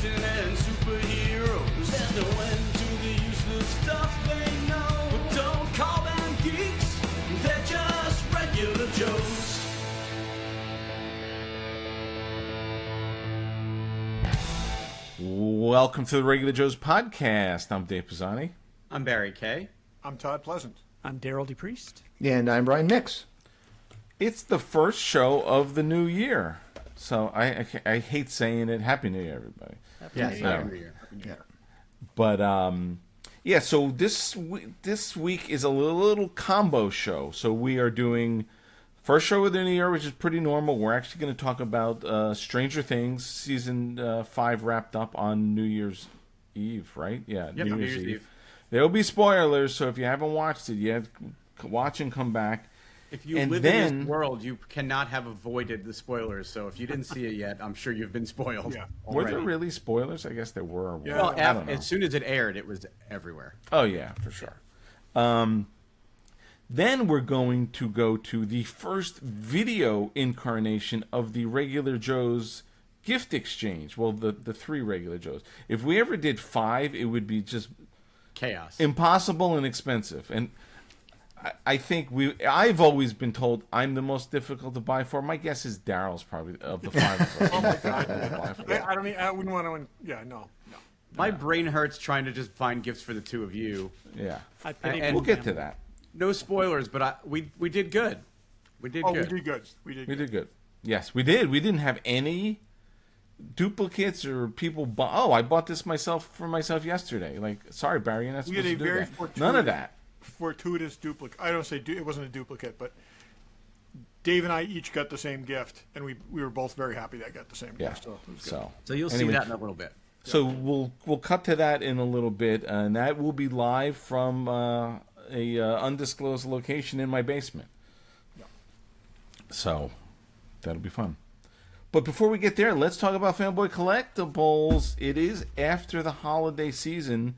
action and superheroes, and no end to the useless stuff they know. But don't call them geeks, they're just regular Joes. Welcome to the Regular Joe's podcast. I'm Dave Pisani. I'm Barry Kay. I'm Todd Pleasant. I'm Derryl DePriest. And I'm Brian Nix. It's the first show of the new year. So I hate saying it. Happy New Year, everybody. Happy New Year. But yeah, so this week is a little combo show. So we are doing first show of the new year, which is pretty normal. We're actually going to talk about Stranger Things season 5 wrapped up on New Year's Eve, right? Yeah, Yep, New Year's Eve. There'll be spoilers, so if you haven't watched it yet, watch and come back. If you live in this world, you cannot have avoided the spoilers. So if you didn't see it yet, I'm sure you've been spoiled. Yeah. Were there really spoilers? I guess there were. Yeah. Well, I don't know. as soon as it aired, it was everywhere. Oh, yeah, for sure. Then we're going to go to the first video incarnation of the Regular Joe's gift exchange. Well, the 3 Regular Joes. If we ever did 5, it would be just Chaos. impossible and expensive. And I think I've always been told I'm the most difficult to buy for. My guess is Daryl's probably of the 5 of us. Oh my God! I wouldn't want to. Yeah, no. My brain hurts trying to just find gifts for the two of you. Yeah, I pity And we'll get to that. No spoilers, but we did good. We did Oh, good. we did good. We did good. Yes, we did. We didn't have any duplicates or people. I bought this for myself yesterday. Like, sorry, Barry, you're not We supposed had to a do very that. None of that. fortuitous duplicate. I don't say it wasn't a duplicate, but Dave and I each got the same gift, and we were both very happy that I got the same Yeah. gift. So, it was good. So you'll see Anyway. that in a little bit. So we'll cut to that in a little bit, and that will be live from a undisclosed location in my basement. Yeah. So that'll be fun. But before we get there, let's talk about Fanboy Collectibles. It is after the holiday season.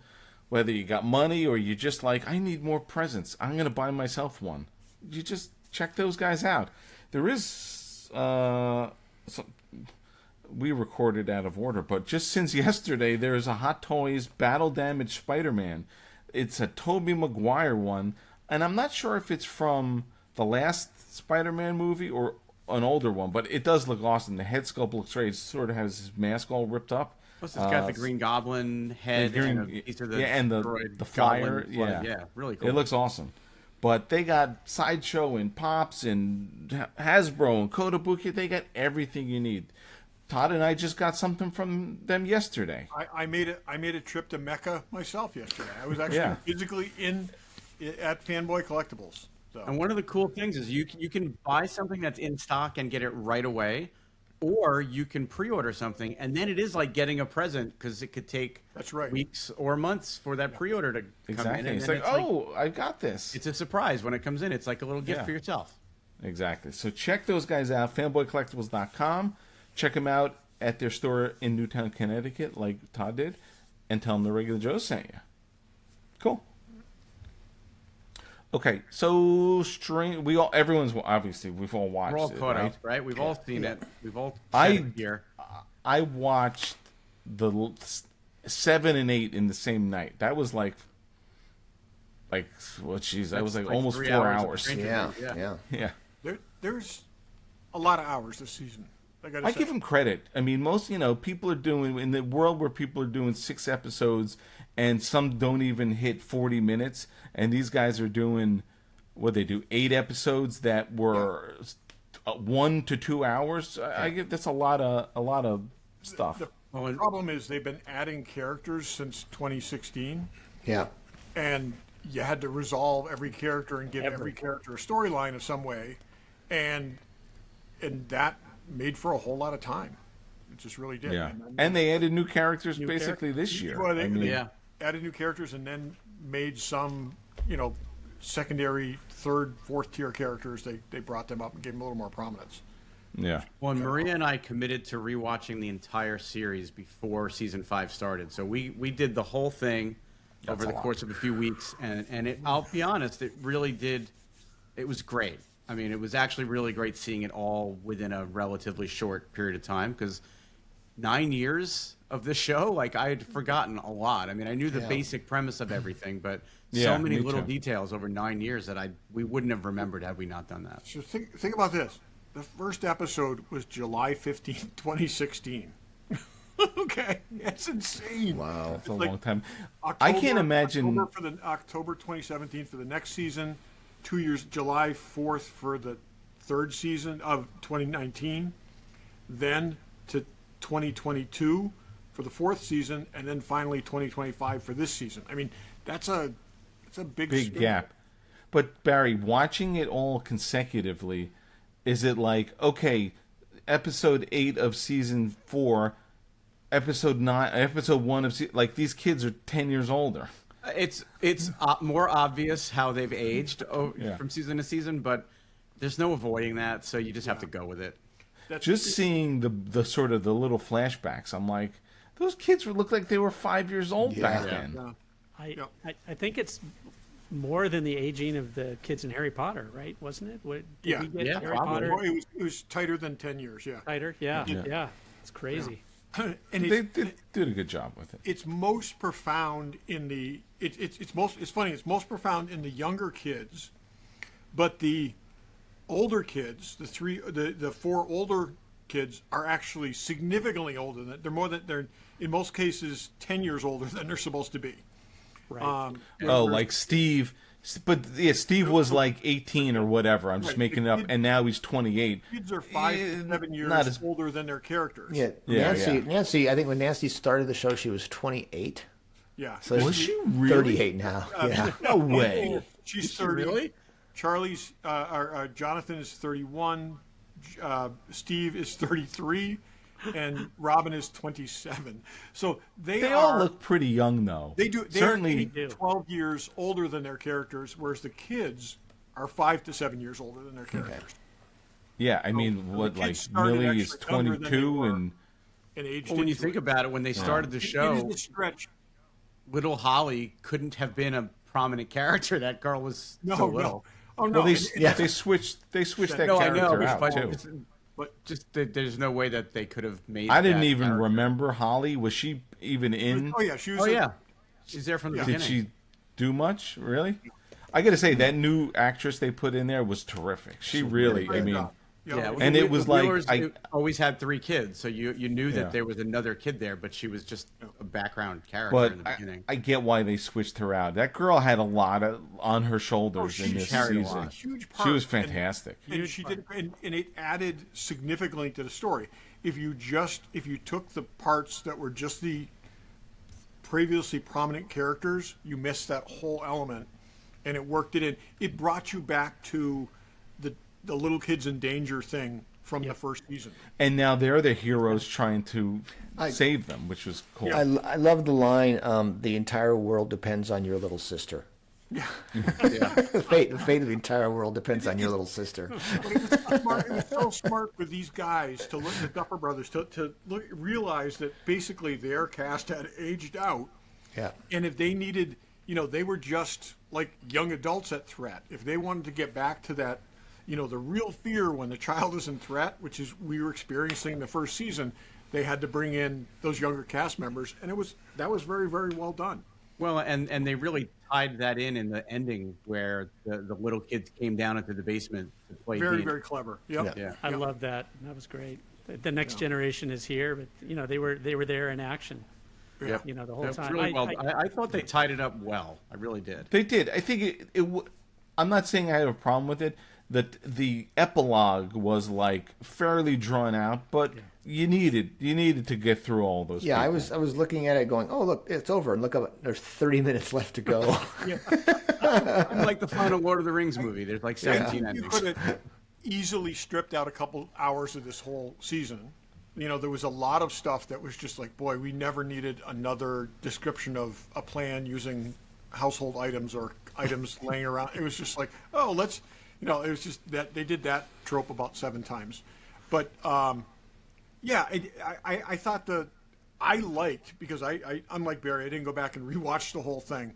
Whether you got money or you just like, I need more presents, I'm going to buy myself one. You just check those guys out. There is we recorded out of order, but just since yesterday, there is a Hot Toys Battle Damage Spider-Man. It's a Tobey Maguire one, and I'm not sure if it's from the last Spider-Man movie or an older one, but it does look awesome. The head sculpt looks great. It sort of has his mask all ripped up. Plus, it's got the Green Goblin head and a piece of the droid the flyer. Goblin blood. Yeah, really cool. It looks awesome. But they got Sideshow and Pops and Hasbro and Kotobuki. They got everything you need. Todd and I just got something from them yesterday. I made a trip to Mecca myself yesterday. I was actually physically at Fanboy Collectibles. So. And one of the cool things is you can buy something that's in stock and get it right away, or you can pre-order something, and then it is like getting a present because it could take weeks or months for that pre-order to come in. And it's like, I got this. It's a surprise when it comes in. It's like a little gift for yourself. Exactly. So check those guys out, fanboycollectibles.com. Check them out at their store in Newtown, Connecticut, like Todd did, and tell them the Regular Joe sent you. Cool. Okay, so everyone's obviously we've all watched it. We're all caught right? up, right? We've all seen it. We've all here. I watched the 7 and 8 in the same night. That was that was like almost 4 hours. Yeah. There's a lot of hours this season. I give them credit. I mean, most people are doing in the world where people are doing 6 episodes, and some don't even hit 40 minutes. And these guys are doing 8 episodes that were 1 to 2 hours. I get that's a lot of stuff. The problem is they've been adding characters since 2016. Yeah. And you had to resolve every character and give every character a storyline of some way, and that made for a whole lot of time. It just really did. Yeah. And they added new characters this year. Well, they added new characters and then made some, secondary, third, fourth tier characters. They brought them up and gave them a little more prominence. Yeah. Well, Maria and I committed to rewatching the entire series before season 5 started. So we did the whole thing over the course of a few weeks, and I'll be honest, it really did. It was great. I mean, it was actually really great seeing it all within a relatively short period of time, because 9 years of the show, like I had forgotten a lot. I mean, I knew the basic premise of everything, but so many little details over 9 years that we wouldn't have remembered had we not done that. So think about this. The first episode was July 15th, 2016. Okay, that's insane. Wow, that's a long time. I can't imagine. October 2017 for the next season, 2 years, July 4th for the third season of 2019, then to 2022 for the fourth season, and then finally 2025 for this season. I mean, that's a big gap. But Barry, watching it all consecutively, is it like, okay, episode 8 of season 4, episode 9, episode 1 of like these kids are 10 years older. It's more obvious how they've aged from season to season, but there's no avoiding that, so you just have to go with it. Just seeing the sort of the little flashbacks, I'm like, those kids would look like they were 5 years old back then. I think it's more than the aging of the kids in Harry Potter, right? Wasn't it? Did we get Harry Potter? It was tighter than 10 years, yeah. Tighter, yeah. It's crazy. And they did a good job with it. It's most profound in the it's most profound in the younger kids, but the older kids, the four older kids are actually significantly older than they're in most cases 10 years older than they're supposed to be. Right. Like Steve. But Steve was like 18 or whatever. I'm just making it up, and now he's 28. Kids are 5 to 7 years older than their characters. Nancy. I think when Nancy started the show, she was 28. Yeah. So was she really 38 now? Yeah. No way. She's 30. Really? Charlie's Jonathan is 31. Steve is 33. And Robin is 27. So they all look pretty young, though. They do. Certainly they're 12 years older than their characters, whereas the kids are 5 to 7 years older than their characters. Okay. Yeah, I mean, Millie is 22 and aged. Well, when you think about it, when they started the show, it is a stretch. Little Holly couldn't have been a prominent character. That girl was so little. Oh no! Well, they switched that character out too. But just there's no way that they could have made. I didn't even remember Holly. Was she even in? Oh yeah, she was. She's there from the beginning. Did she do much? Really? I got to say that new actress they put in there was terrific. She really, I mean, and it was like I always had 3 kids, so you knew that there was another kid there, but she was just a background character but in the beginning. I get why they switched her out. That girl had a lot on her shoulders in this season. Huge part. She was fantastic. And she did, and it added significantly to the story. If you took the parts that were just the previously prominent characters, you missed that whole element, and it worked it in. It brought you back to the little kids in danger thing from the first season. And now they're the heroes trying to save them, which was cool. I love the line, the entire world depends on your little sister. Yeah. The fate of the entire world depends on your little sister. It was so smart for these guys to look at the Duffer brothers to realize that basically their cast had aged out. Yeah. And if they needed, they were just like young adults at threat. If they wanted to get back to that, the real fear when the child is in threat, which is we were experiencing in the first season, they had to bring in those younger cast members, and that was very, very well done. Well, and they really tied that in the ending where the little kids came down into the basement to play. Very, very clever. Yep. Yeah. I love that. That was great. The next generation is here, but they were there in action. Yeah. The whole time. Really I thought they tied it up well. I really did. They did. I think I'm not saying I had a problem with it. That the epilogue was like fairly drawn out, but you needed to get through all those. Yeah, people. I was looking at it going, oh look, it's over, and look up, there's 30 minutes left to go. Like the final Lord of the Rings movie, there's like 17 endings. You could have easily stripped out a couple hours of this whole season. There was a lot of stuff that was just like, boy, we never needed another description of a plan using household items or items laying around. It was just like, oh, let's. It was just that they did that trope about 7 times. But, I thought I liked, because I unlike Barry, I didn't go back and rewatch the whole thing.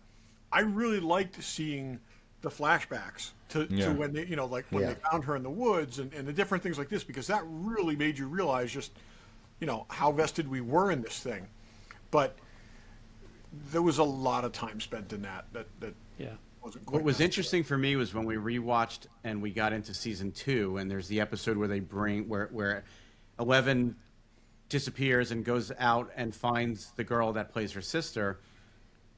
I really liked seeing the flashbacks to when they, when they found her in the woods and the different things like this, because that really made you realize just, how vested we were in this thing. but there was a lot of time spent in that Yeah. wasn't quite What was necessary. interesting for me was when we rewatched and we got into season 2, and there's the episode where they bring where Eleven disappears and goes out and finds the girl that plays her sister,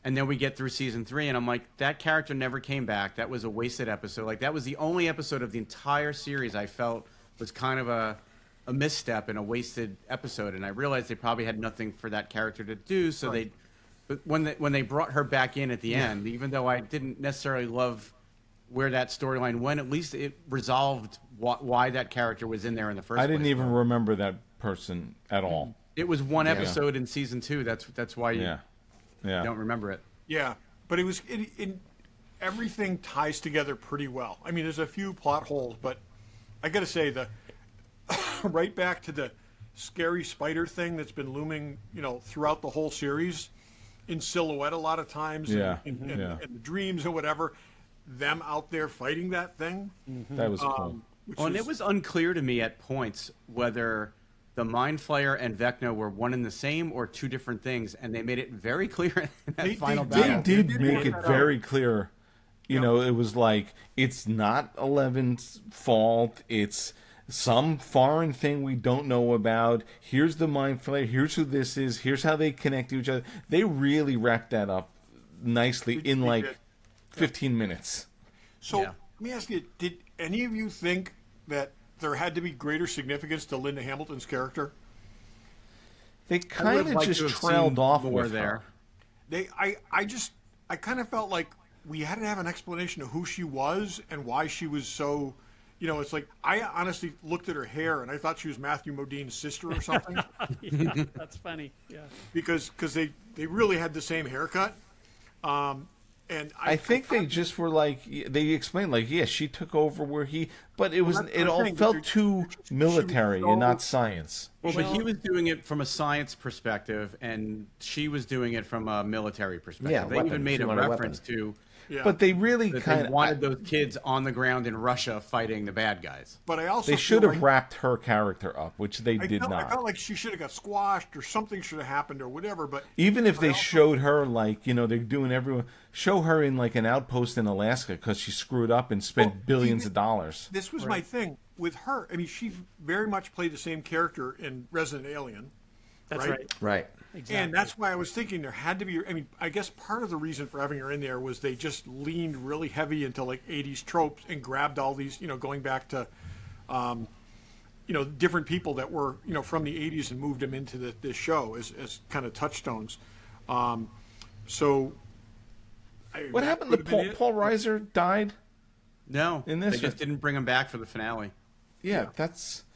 and then we get through season 3, and I'm like, that character never came back. That was a wasted episode. Like, that was the only episode of the entire series I felt was kind of a misstep and a wasted episode, and I realized they probably had nothing for that character to do, so Right. But when they brought her back in at the end, even though I didn't necessarily love where that storyline went, at least it resolved why that character was in there in the first place. I didn't even remember that person at all. It was one episode in season 2. That's why you Yeah. don't remember it. Yeah, but it was everything ties together pretty well. I mean, there's a few plot holes, but I got to say right back to the scary spider thing that's been looming, throughout the whole series, in silhouette a lot of times, Yeah, and yeah. the dreams and whatever, them out there fighting that thing. That was cool. Which Well, and is- it was unclear to me at points whether the Mind Flayer and Vecna were one and the same or two different things, and they made it very clear in that They final did. battle. They did did make work it that very clear. It was like, it's not Eleven's fault. It's some foreign thing we don't know about. Here's the Mind Flayer. Here's who this is. Here's how they connect to each other. They really wrapped that up nicely in They like did. 15 minutes. So Yeah. let me ask you: did any of you think that there had to be greater significance to Linda Hamilton's character? They I would kind have of liked just to have trailed seen off more with there. her. I kind of felt like we had to have an explanation of who she was and why she was so. It's like I honestly looked at her hair and I thought she was Matthew Modine's sister or something Yeah, that's funny. Yeah. because they really had the same haircut. And I think they just were like, they explained like, yeah, she took over where but it was, that's what it I'm all saying, felt but too she was military so- and not science. Well, but he was doing it from a science perspective, and she was doing it from a military perspective. Yeah, they weapons. even made She a wanted reference weapons. to Yeah. But they really that kind they of wanted those kids on the ground in Russia fighting the bad guys. But I also they feel should have like- wrapped her character up, which they did I not. felt like she should have got squashed or something should have happened or whatever. But Even if I they also- showed her like, they're doing everyone, show her in like an outpost in Alaska because she screwed up and spent Well, billions even- of dollars. This was my thing with her. I mean, she very much played the same character in Resident Alien. That's Right? right. Right. Exactly. And that's why I was thinking there had to be. I mean, I guess part of the reason for having her in there was they just leaned really heavy into like 80s tropes and grabbed all these, going back to, different people that were, from the 80s and moved them into this show as kind of touchstones. So. What that happened to could have been Paul? it. Paul Reiser died? No, In this they just one- didn't bring him back for the finale. Yeah,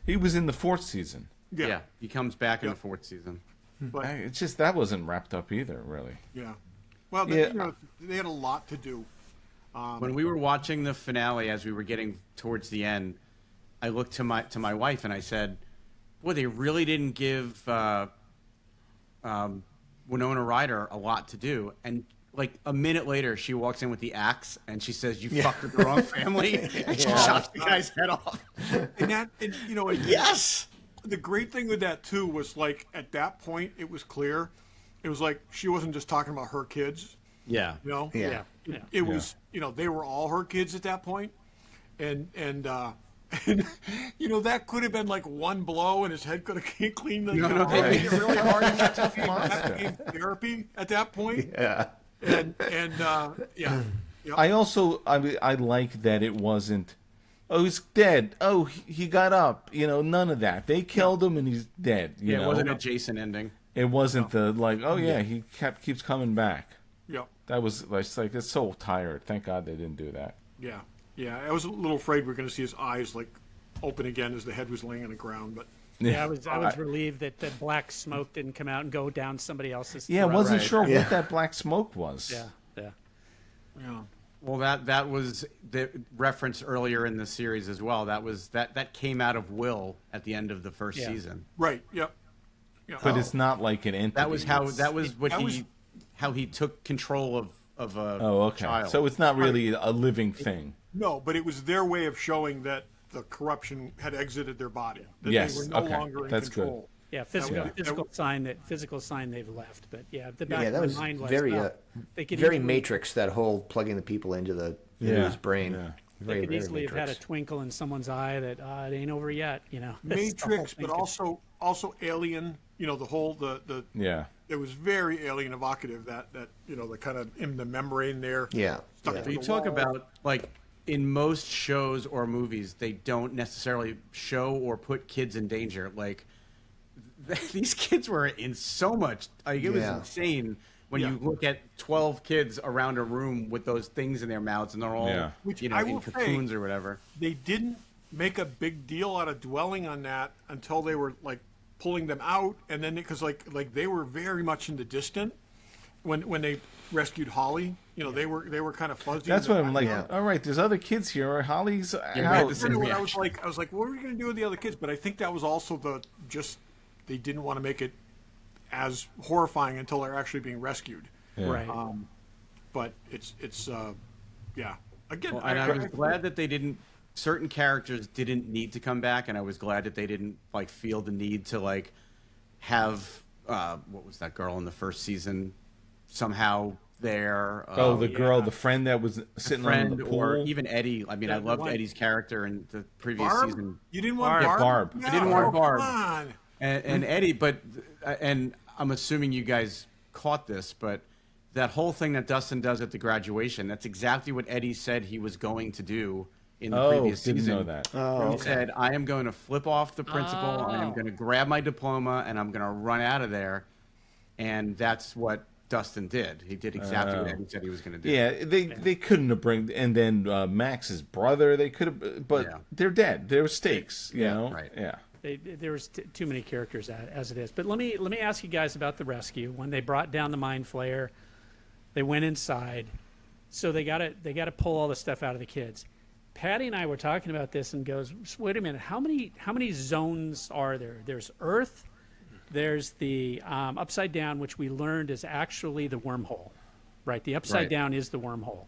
he was in the 4th season. Yeah, he comes back in Yeah. the 4th season. But, It's just, that wasn't wrapped up either, really. yeah. Well, Yeah. they had a lot to do. When we were watching the finale, as we were getting towards the end, I looked to my wife and I said, "Boy, they really didn't give Winona Ryder a lot to do." And like a minute later, she walks in with the axe and she says, "You fucked with the wrong family," and she chops the guy's head off. And that, and, Yes. the great thing with that too was like at that point it was clear, it was like she wasn't just talking about her kids, Yeah. Yeah. Yeah. Yeah. It was, they were all her kids at that point, and that could have been like one blow and his head could have cleaned. Like, No, they right. made it really hard. Tough monster. That became therapy at that point. Yeah. And yeah. I also, I like that it wasn't, oh, he's dead. Oh, he got up. None of that. They killed him and he's dead. You Yeah, know? it wasn't a Jason ending. It wasn't the like, oh yeah, he keeps coming back. Yeah. That was like it's so tired. Thank God they didn't do that. Yeah. Yeah. I was a little afraid we are going to see his eyes like open again as the head was laying on the ground, but. Yeah, I was relieved that the black smoke didn't come out and go down somebody else's. Yeah, I throat. wasn't Right. sure Yeah. what that black smoke was. Yeah, yeah. Yeah. Well, that was the reference earlier in the series as well. That came out of Will at the end of the first Yeah. season. Right. Yep. Yeah. But it's not like an entity. That was how It's- how he took control of a Oh, okay. child. So it's not really a living thing. No, but it was their way of showing that the corruption had exited their body. That Yes, they were no okay. longer in That's control. Yeah, physical sign they've left. But yeah, the back Yeah, of that my was mind was very they could very easily- Matrix. That whole plugging the people into his brain. Yeah. Very, They could very easily have had a Matrix. twinkle in someone's eye that it ain't over yet. You know, That's the whole Matrix, thing but also Alien. You know, the Yeah. it was very alien evocative. That the kind of in the membrane there. Yeah. Stuck Yeah. to You the talk wall. about, like, in most shows or movies, they don't necessarily show or put kids in danger. Like, these kids were in so much. Like, it was Yeah. insane when Yeah. you look at 12 kids around a room with those things in their mouths, and they're all, Yeah. Which you know, I in will say- cocoons or whatever. They didn't make a big deal out of dwelling on that until they were like pulling them out, and then because like they were very much in the distant when they rescued Holly. You know, they were kind of fuzzy. That's in the what I'm like. background. All right, there's other kids here. Holly's right, out. this I is- know what I reaction. was like, what are we going to do with the other kids? But I think that was also they didn't want to make it as horrifying until they're actually being rescued. Yeah. right. But it's yeah. Again, Well, and I was glad that they didn't. Certain characters didn't need to come back, and I was glad that they didn't like feel the need to like have what was that girl in the first season somehow there. Oh, the girl, the friend that was sitting on friend the pool. or even Eddie. I mean, I the loved one- Eddie's character in the previous Barb? season. You didn't want Barb. Barb? Yeah, Barb. I didn't want No, Barb. Come on. And Eddie, but and I'm assuming you guys caught this, but that whole thing that Dustin does at the graduation, that's exactly what Eddie said he was going to do in the Oh, previous didn't season. know that. Oh, He said, I am going to flip off the principal, I am going to grab my diploma, and I'm going to run out of there. And that's what Dustin did. He did exactly what Eddie said he was going to do. Yeah, they couldn't have bring, and then Max's brother, they could have, but Yeah. they're dead. There were stakes, you know. right. Yeah. There was too many characters as it is. But let me ask you guys about the rescue. When they brought down the mind flayer, they went inside, so they got to pull all the stuff out of the kids. Patty and I were talking about this, and goes, wait a minute, how many zones are there? There's Earth, there's the upside down, which we learned is actually the wormhole, right? The upside Right. down is the wormhole.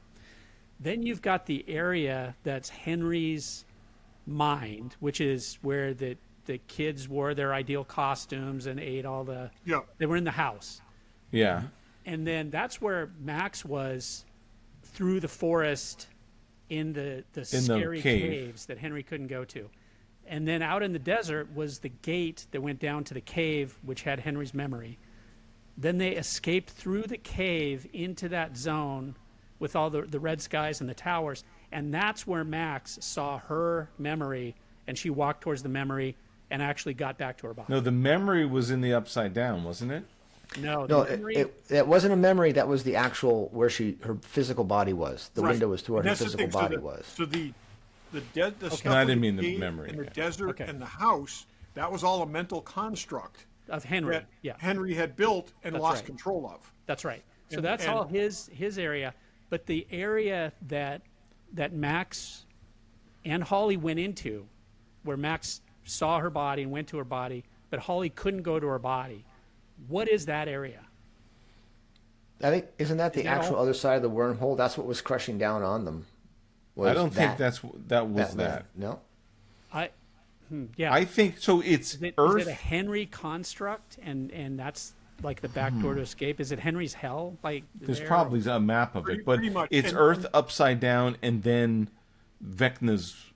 Then you've got the area that's Henry's mind, which is where the kids wore their ideal costumes and ate all the. Yeah. They were in the house. Yeah. And then that's where Max was through the forest in the scary cave. caves that Henry couldn't go to. And then out in the desert was the gate that went down to the cave, which had Henry's memory. Then they escaped through the cave into that zone with all the red skies and the towers. And that's where Max saw her memory, and she walked towards the memory and actually got back to her body. No, the memory was in the upside down, wasn't it? No, no, the memory, it wasn't a memory. That was the actual where her physical body was. The Right. window was to where And her that's the physical thing, body so was. So the stuff No, I in didn't mean the cave memory, and the yeah. desert Okay. and the house, that was all a mental construct of Henry. that Yeah. Henry had built and That's lost right. control of. That's right. So And- that's and- all his area. But the area that Max and Holly went into, where Max saw her body and went to her body, but Holly couldn't go to her body. What is that area? I think isn't that the that actual all? other side of the wormhole? That's what was crushing down on them. I was don't think that. that was that. No. Yeah. I think so. It's is Earth. it a Henry construct, and that's like the back door to escape? Is it Henry's hell? Like There's there? probably a map of it, but pretty much. it's And- Earth upside down and then Vecna's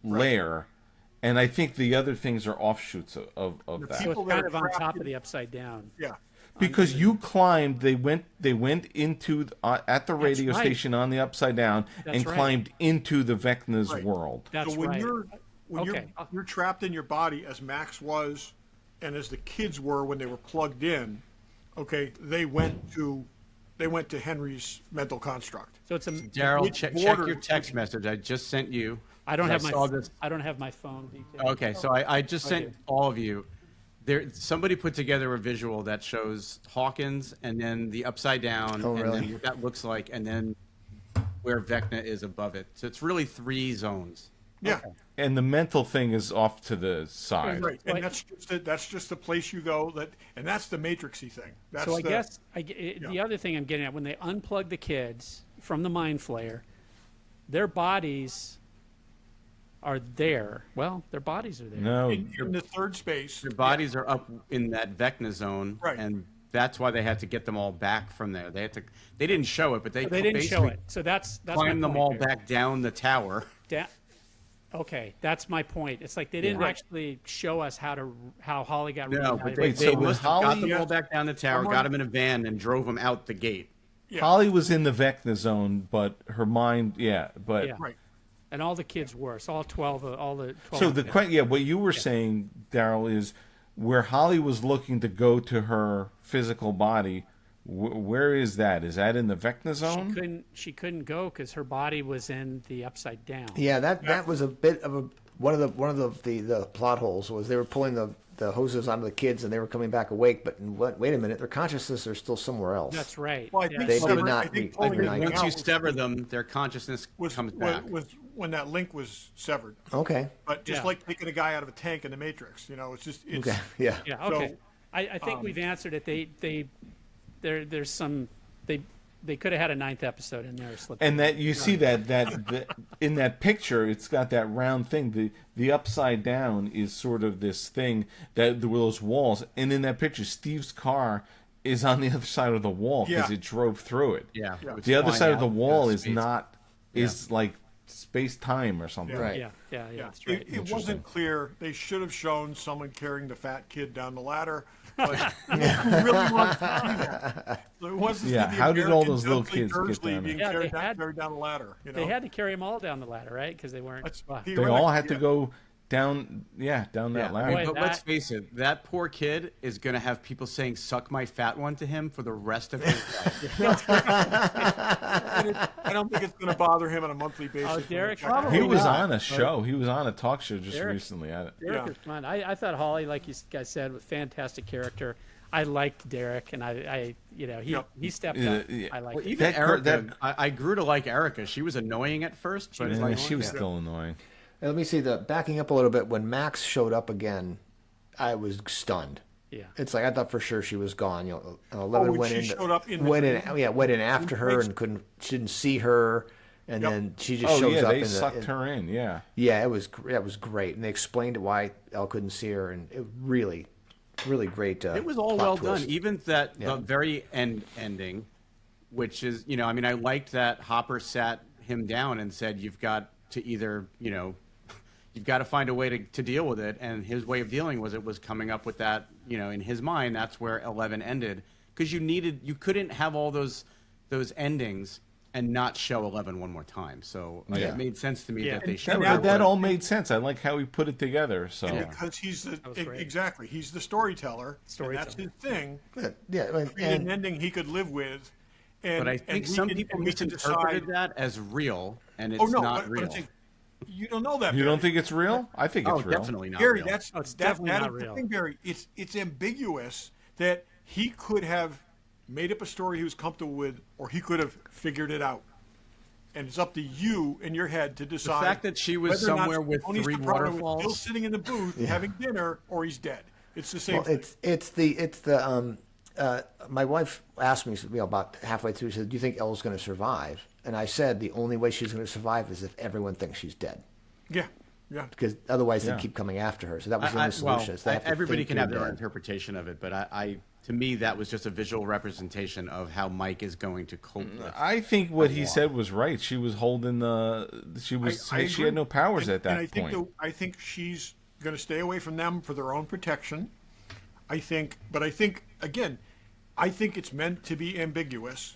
lair, and I think the other things are offshoots of So that. it's people that kind are of on trapped top in- of the upside down. Yeah. Because you climbed, they went into at the radio right. station on the upside down That's and right. climbed into the Vecna's Right. world. That's So when right. you're Okay. you're trapped in your body as Max was, and as the kids were when they were plugged in, okay, they went to Henry's mental construct. So it's a. Daryl, Which check border- your text message. I just sent you. I don't have my. saw this. I don't have my phone. detail. Okay, so I just sent Okay. all of you. There, somebody put together a visual that shows Hawkins and then the upside down, Oh, and really? then what that looks like, and then where Vecna is above it. So it's really 3 zones. Yeah. And the mental thing is off to the side. Right, Right. and that's just the place you go. And that's the Matrixy thing. That's So I the, guess the other thing I'm getting at, when they unplug the kids from the mind flayer, their bodies are there. Well, their bodies are there. No, In the third space. Their bodies are up in that Vecna zone, Right. and that's why they had to get them all back from there. They had to. They didn't show it, but they They didn't show basically it, so that's climb my them point all there. back down the tower. Okay, that's my point. It's like they didn't actually show us how Holly got No, reunited. but they, Wait, they so was must have got Holly- them all back down the tower, got them in a van, and drove them out the gate. Yeah. Holly was in the Vecna zone, but her mind, but Yeah. Right. And all the kids were. So all 12, all the 12. so what you were saying, Daryl, is where Holly was looking to go to her physical body. Where is that? Is that in the Vecna zone? She couldn't go because her body was in the upside down. Yeah, that was a bit of one of the plot holes was they were pulling the hoses onto the kids and they were coming back awake, but wait a minute, their consciousness are still somewhere else. That's right. Well, I Yeah. think They did severed- not I think re- pulling reunite. everything Once you out sever them, their consciousness comes back. was when that link was severed. Okay. But just Yeah. like taking a guy out of a tank in the Matrix, it's just it's Okay. Yeah. Yeah. Okay. So, I think we've answered it. There's some they could have had a 9th episode in there. And that you see that in that picture, it's got that round thing. The upside down is sort of this thing that those walls. And in that picture, Steve's car is on the other side of the wall because Yeah. it drove through it. Yeah. it was The other flying side of the out wall into is space. not is like space time or something. Right. Yeah. Yeah, That's right. it wasn't clear. They should have shown someone carrying the fat kid down the ladder. But who really wants to see that? So it wasn't Yeah, the how did all American those little Dudley kids get Dursley down being there? Yeah, carried, they had- carried down the ladder. They had to carry them all down the ladder, right? Because they weren't. That's well, They all had to go down that Yeah, ladder. Boy, but let's that- face it, that poor kid is going to have people saying "suck my fat one" to him for the rest of his life. I don't think it's going to bother him on a monthly basis. Oh, Derek, Check it out. probably He was not, on a show. He was on a talk show just Derek- recently. Derek Yeah. is fun. I thought Holly, like you guys said, was a fantastic character. I liked Derek, and he stepped up. Yeah. I liked Well, it. even That Erica, I grew to like Erica. She was annoying at first, but Yeah, she was still annoying. And let me see backing up a little bit. When Max showed up again, I was stunned. Yeah. It's like I thought for sure she was gone. Eleven when went she in. showed up in the went in. dream? Yeah, went in after her Makes- and didn't see her, and Yep. then she just Oh shows yeah, up. they in sucked her in. Yeah. Yeah, that was great, and they explained why Elle couldn't see her, and it really great. it was all plot well twist. done. Even the Yeah. very ending, which is, I mean, I liked that Hopper sat him down and said, "You've got to either, you've got to find a way to deal with it." And his way of dealing with it was coming up with that, in his mind, that's where 11 ended, because you couldn't have all those endings and not show 11 one more time. So Yeah. it made sense to me Yeah. that they And showed now it. That but- all made sense. I like how he put it together. So Because he's was great. exactly he's the storyteller. And that's his thing. Yeah, Create an ending he could live with. And, But I think we some can- people and we can misinterpreted decide- that as real, and it's Oh no, not but real. I'm saying, you don't know that. you Barry. don't think it's real? I think Oh, it's real. definitely not Gary, real. that's Oh, it's that definitely is not the real. thing, Barry. It's ambiguous that he could have made up a story he was comfortable with, or he could have figured it out. And it's up to you in your head to decide. fact that she was whether or not somewhere with Tony 3 Soprano was waterfalls. still sitting in the booth having dinner, or he's dead. It's the same Well, thing. it's the my wife asked me about halfway through. She said, "Do you think Elle's going to survive?" And I said, "The only way she's going to survive is if everyone thinks she's dead, Yeah, yeah. because otherwise Yeah. they keep coming after her." So that was the only solution. is they have to everybody think can you're have their own dead. interpretation of it, but to me, that was just a visual representation of how Mike is going to cope with. I think what he said was right. She was holding she I she agree. had no powers And- at that and point. I think she's going to stay away from them for their own protection. I think again, I think it's meant to be ambiguous,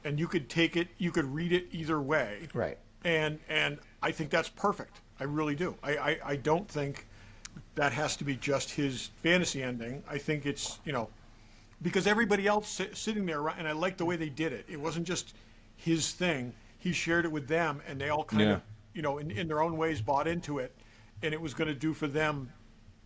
and you could take it, you could read it either way. Right. And I think that's perfect. I really do. I don't think that has to be just his fantasy ending. I think it's because everybody else sitting there, and I like the way they did it. It wasn't just his thing. He shared it with them, and they all kind of, in their own ways bought into it, and it was going to do for them,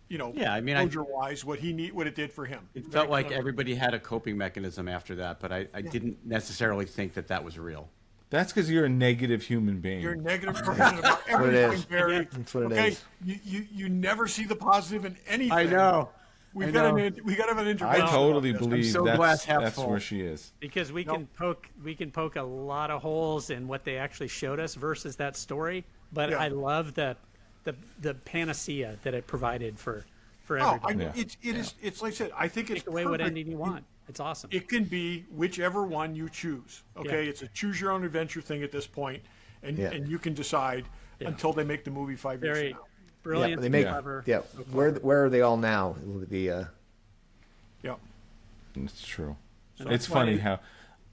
Yeah, I mean, closure-wise, what it did for him. It felt like everybody had a coping mechanism after that, but I didn't necessarily think that was real. That's because you're a negative human being. You're a negative person about what it everything, is. Barry. That's what it okay? is. You never see the positive in anything. I know. We I got know. we got to have an I intervention. totally about this. believe so glass half that's full. where she is. Because we can poke a lot of holes in what they actually showed us versus that story. But Yeah. I love that the panacea that it provided for Oh, everybody. it's like I said, I think it's Take away what perfect. ending you want. It's awesome. It can be whichever one you choose. Okay, Yeah. it's a choose your own adventure thing at this point, and Yeah. and you can decide until they make the movie 5 years Very from now. brilliant, they make clever. yeah. Where are they all now? The Yeah. It's true. And It's that's why- funny how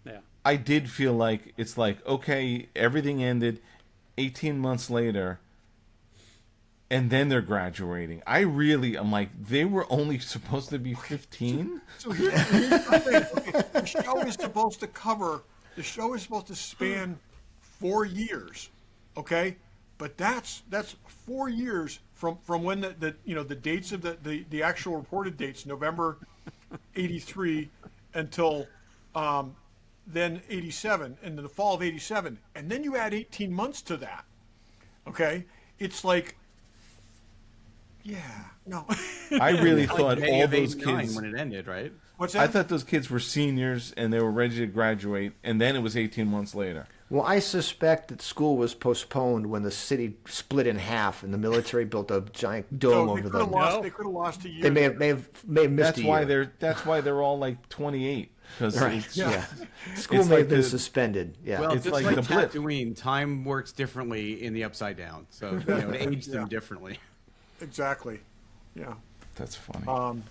Yeah. I did feel like it's like, okay, everything ended 18 months later, and then they're graduating. I'm like, they were only supposed to be 15? So here's the thing. Okay, the show is supposed to span 4 years, okay? But that's 4 years from when the dates of the actual reported dates, November '83 until then '87, and then the fall of '87, and then you add 18 months to that, okay? It's like, yeah, no. I really Like thought May all of those 89 kids. when it ended, right? What's I that? thought those kids were seniors and they were ready to graduate, and then it was 18 months later. Well, I suspect that school was postponed when the city split in half and the military built a giant dome So over they could have them. lost. No. They could have lost a year. They may have missed a year. That's why they're all like 28 because Right. Yeah. School It's may like have been the- suspended. Yeah. Well, It's just like like, the blip. Tatooine, time works differently in the Upside Down, so it aged them differently. Exactly. Yeah. that's funny.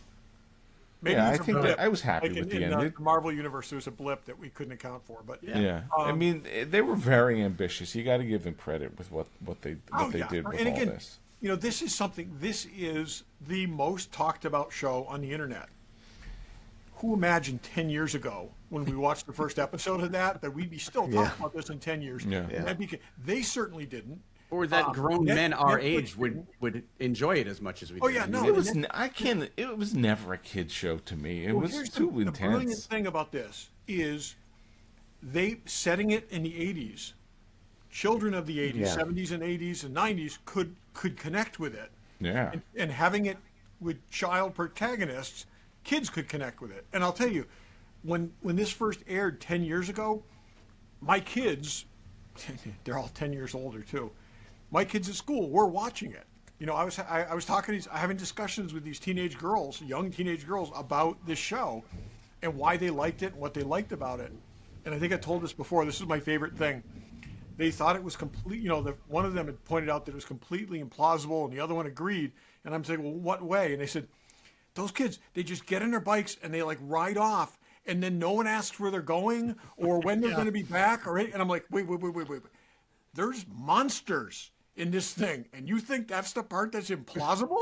Maybe Yeah, it's I a think blip. that I was happy Like with in the end. the Marvel universe, there's a blip that we couldn't account for. But Yeah, I mean, they were very ambitious. You got to give them credit with what they yeah. did with And all again, this. this is something. This is the most talked about show on the internet. Who imagined 10 years ago when we watched the first episode of that we'd be still talking Yeah. about this in 10 years? Yeah. And that they certainly didn't. Or that grown Net- men our Netflix age would enjoy it as much as we Oh, did. yeah, I mean, no. It was It was never a kid show to me. It Well, was here's too the brilliant intense. thing about this is they setting it in the 80s. Children of the 80s, Yeah. 70s and 80s and 90s could connect with it. Yeah, And having it with child protagonists, kids could connect with it. And I'll tell you, when this first aired 10 years ago, my kids, they're all 10 years older too. My kids at school were watching it. I was having discussions with these young teenage girls about this show and why they liked it and what they liked about it. And I think I told this before, this is my favorite thing. They thought it was complete, one of them had pointed out that it was completely implausible and the other one agreed. And I'm saying, well, what way? And they said, those kids, they just get on their bikes and they like ride off and then no one asks where they're going or when they're going to be back. And I'm like, wait. There's monsters in this thing. And you think that's the part that's implausible?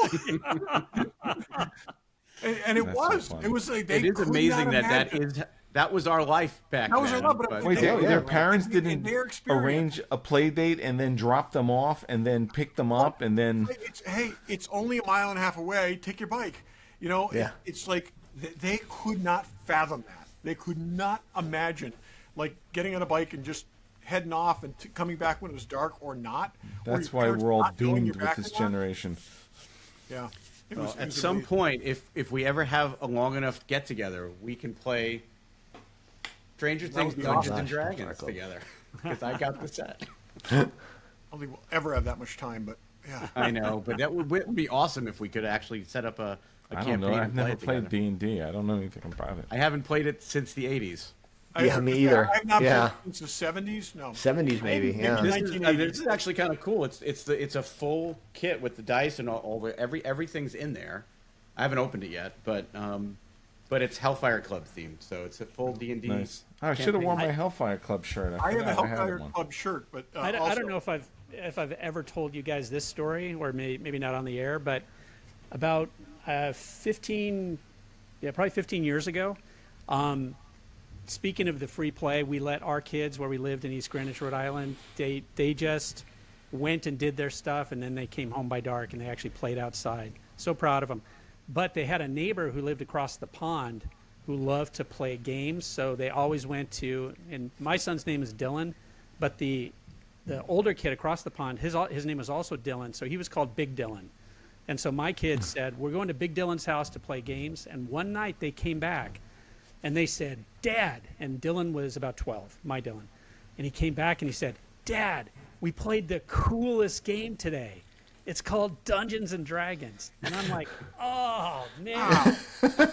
and it That's was. so funny. It was like they it is could amazing not that imagine. that was our life back That was our then. life, but but- Wait, Yeah, their yeah. parents And didn't their experience. arrange a play date and then drop them off and then pick them up and then It's only a mile and a half away. Take your bike. Yeah. It's like they could not fathom that. They could not imagine like getting on a bike and just heading off and coming back when it was dark or not. or that's your why parents we're all not knowing doomed you're with back this or not. generation. Yeah. It Well, was at some amazing. point, if we ever have a long enough get together, we can play Stranger Things would be Dungeons awesome. and Dragons Gosh, together. Because I got the set. I don't think we'll ever have that much time, but yeah. I know, but that would be awesome if we could actually set up a I don't campaign. know. and I've play never it played together. D&D. I don't know anything about it. I haven't played it since the 80s. Yeah, me either. I've not Yeah. played since the 70s. No. 70s maybe. Yeah. This 1980s. is actually kind of cool. It's a full kit with the dice and all the everything's in there. I haven't opened it yet, but it's Hellfire Club themed, so it's a full D&D. Nice. Oh, I should have worn campaign. my Hellfire Club shirt. I have a forgot I had Hellfire one. Club shirt, but I also, don't know if I've ever told you guys this story, or maybe not on the air, but about 15 years ago, speaking of the free play, we let our kids, where we lived in East Greenwich, Rhode Island, they just went and did their stuff, and then they came home by dark, and they actually played outside. So proud of them. But they had a neighbor who lived across the pond who loved to play games, so they always went to, and my son's name is Dylan, but the older kid across the pond, his name was also Dylan, so he was called Big Dylan. And so my kids said, we're going to Big Dylan's house to play games, and one night they came back, and they said, Dad, and Dylan was about 12, my Dylan, and he came back and he said, Dad, we played the coolest game today. It's called Dungeons and Dragons, and I'm like, oh man,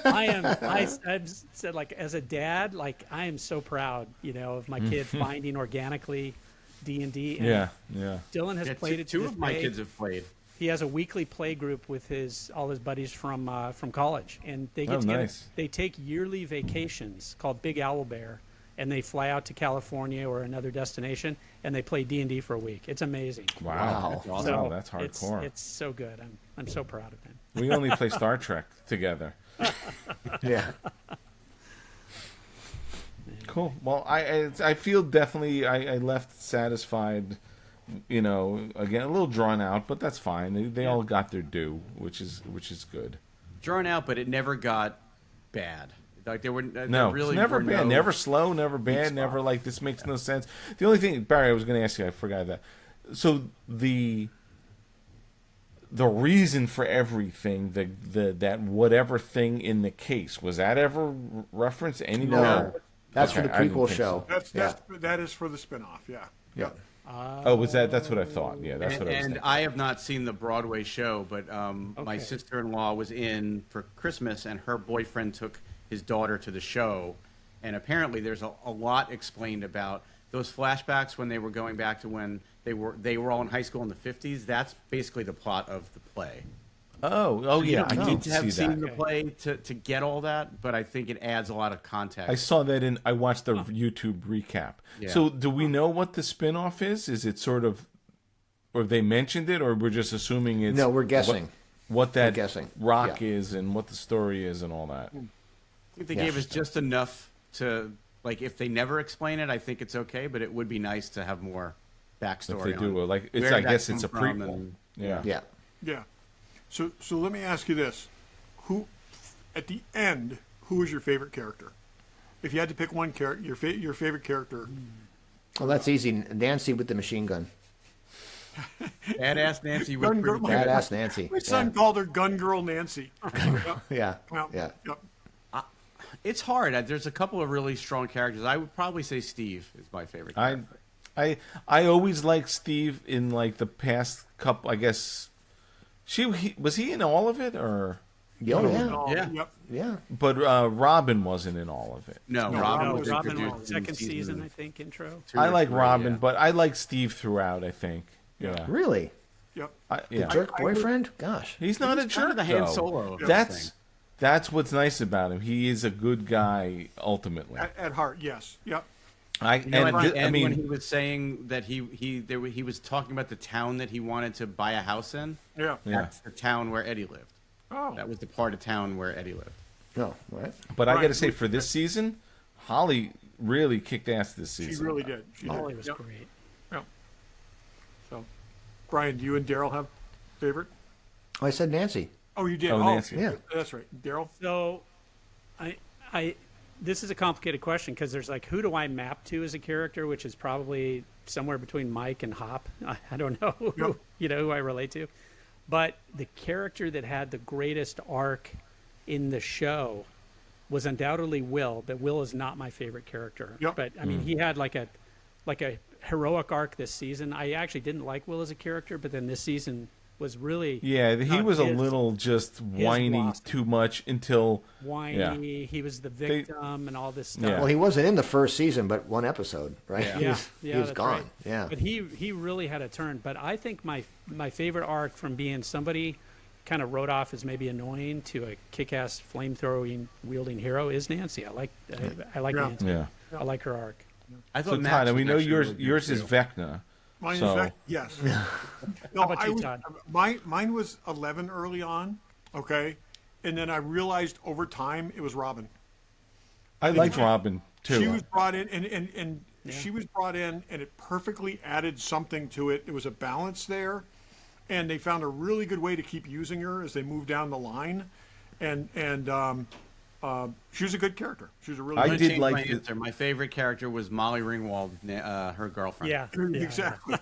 I've said, like, as a dad, like, I am so proud, of my kid finding organically D&D. Yeah. Dylan has played it. Two of my kids have played. He has a weekly play group with all his buddies from college, and they get together. Nice. They take yearly vacations called Big Owl Bear, and they fly out to California or another destination, and they play D&D for a week. It's amazing. Wow. Wow. So that's hardcore. It's so good. I'm so proud of him. We only play Star Trek together. Yeah. Cool. Well, I feel definitely I left satisfied. Again, a little drawn out, but that's fine. They all got their due, which is good. Drawn out, but it never got bad. Like there were No, really it's never were bad, no never slow, never bad, never like this makes no sense. The only thing, Barry, I was going to ask you, I forgot that. So the reason for everything, that whatever thing in the case, was that ever referenced anywhere? No. That's Okay, for the I didn't prequel think show. so. That is for the spinoff. Yeah. Yeah. Oh, was that? That's what I thought. Yeah, that's what I was And thinking. I have not seen the Broadway show, but my Okay. sister-in-law was in for Christmas, and her boyfriend took his daughter to the show. And apparently, there's a lot explained about those flashbacks when they were going back to when they were all in high school in the 50s. That's basically the plot of the play. Oh, You yeah, don't I need did to have see seen that. the play to get all that, but I think it adds a lot of context. I saw that I watched the YouTube recap. Yeah. So, do we know what the spinoff is? Is it sort of, or they mentioned it, or we're just assuming it's? No, we're guessing. What that guessing. rock Yeah. is and what the story is and all that. I think they Yeah. gave us just enough to, like, if they never explain it, I think it's okay, but it would be nice to have more backstory. If they do, on like, it's, where I that guess it's a come from prequel. and- Yeah. Yeah. Yeah. So let me ask you this: who, at the end, who is your favorite character? If you had to pick one character, your favorite character. Well, that's easy. Nancy with the machine gun. Badass Nancy Gun with girl. pretty Badass Nancy. My son called her Gun Girl Nancy. Yep. Yeah. Well, Yeah. Yep. It's hard. There's a couple of really strong characters. I would probably say Steve is my favorite character. I always liked Steve in like the past couple. I guess was he in all of it, or Oh, yeah. Oh, Yeah. Yep. Yeah. but Robin wasn't in all of it. No, No, Robin No, was Robin introduced was in second season, I think, intro. 2 I or like 3, Robin, yeah. but I like Steve throughout. I think. Yeah. Really? Yep. The jerk boyfriend? Gosh. He's not a He's jerk. kind of the Han though. Solo of this thing. That's what's nice about him. He is a good guy ultimately. At heart, yes. Yep. You know, at the I end mean, when he was saying that he was talking about the town that he wanted to buy a house in. Yeah. Yeah. That's the town where Eddie lived. Oh. That was the part of town where Eddie lived. No. What? but I Right. got to say, for this season, Holly really kicked ass this She season. really did. She did. Holly was Yep. great. Yep. So, Brian, do you and Derryl have favorite? Oh, I said Nancy. Oh, you did. Oh, Nancy. Yeah. That's right. Derryl. So, this is a complicated question because there's like, who do I map to as a character, which is probably somewhere between Mike and Hop. I don't know, Yep. who I relate to, but the character that had the greatest arc in the show was undoubtedly Will. But Will is not my favorite character. Yep. But I mean, he had like a heroic arc this season. I actually didn't like Will as a character, but then this season was really Yeah, he was a his- little just whiny blossom. too much until whiny. Yeah. He was the victim and all this stuff. Yeah. Well, he wasn't in the first season, but one episode, right? Yeah. He was, Yeah, he was that's gone. right. Yeah. But he really had a turn. But I think my favorite arc from being somebody kind of wrote off as maybe annoying to a kick-ass flamethrower wielding hero is Nancy. I like Yeah. Nancy. yeah. I like her arc. I So thought Max Todd, and was we know actually yours really good, yours is too. Vecna. Mine So- is yes. No, How about you, was, Todd? Mine was 11 early on, okay, and then I realized over time it was Robin. I like Robin too. She was brought in, and she was brought in, and it perfectly added something to it. There was a balance there, and they found a really good way to keep using her as they moved down the line, and she was a good character. She was a really I I'm good gonna did change like my the- answer. My favorite character was Molly Ringwald, her girlfriend. Yeah. exactly.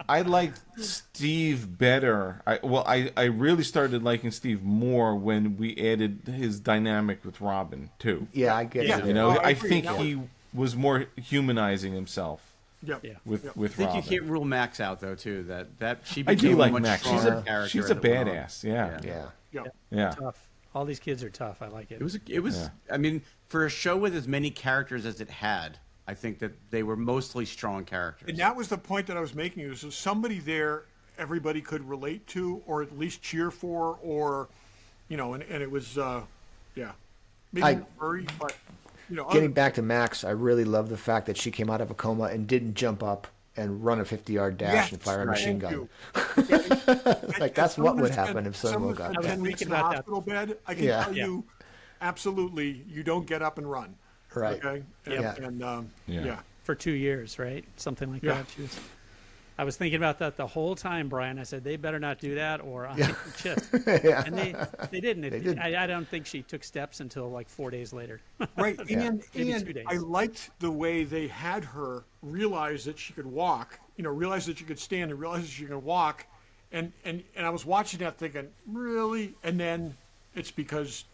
I liked Steve better. I really started liking Steve more when we added his dynamic with Robin too. Yeah, I get Yeah. it. You know, Oh, I I agree. think That he was more humanizing himself. Yep. Yeah. with Yep. with I think Robin. you can't rule Max out though too. That she I became do like a much Max. stronger character. She's as a it went on. badass. Yeah. Yeah. Yeah. Yeah. Tough. All these kids are tough. I like it. It was. Yeah. I mean, for a show with as many characters as it had, I think that they were mostly strong characters. And that was the point that I was making. Is there's somebody there everybody could relate to, or at least cheer for, or, and it was, yeah, maybe not Murray, but Getting back to Max, I really love the fact that she came out of a coma and didn't jump up and run a 50-yard dash Yes, and fire a thank machine gun. you. Like, that's what would happen if someone someone got spent that. 10 weeks in thinking the about that. hospital bed. I can Yeah. tell you, absolutely, you don't get up and run. Right. Okay. Yeah. Yeah. For 2 years, right? Something like Yeah. that. I was thinking about that the whole time, Brian. I said they better not do that, or I just. Yeah. And they didn't. They didn't. I don't think she took steps until like 4 days later. Right. And Maybe 2 days. I liked the way they had her realize that she could walk, realize that she could stand and realize that she could walk. And I was watching that thinking, really? And then it's because,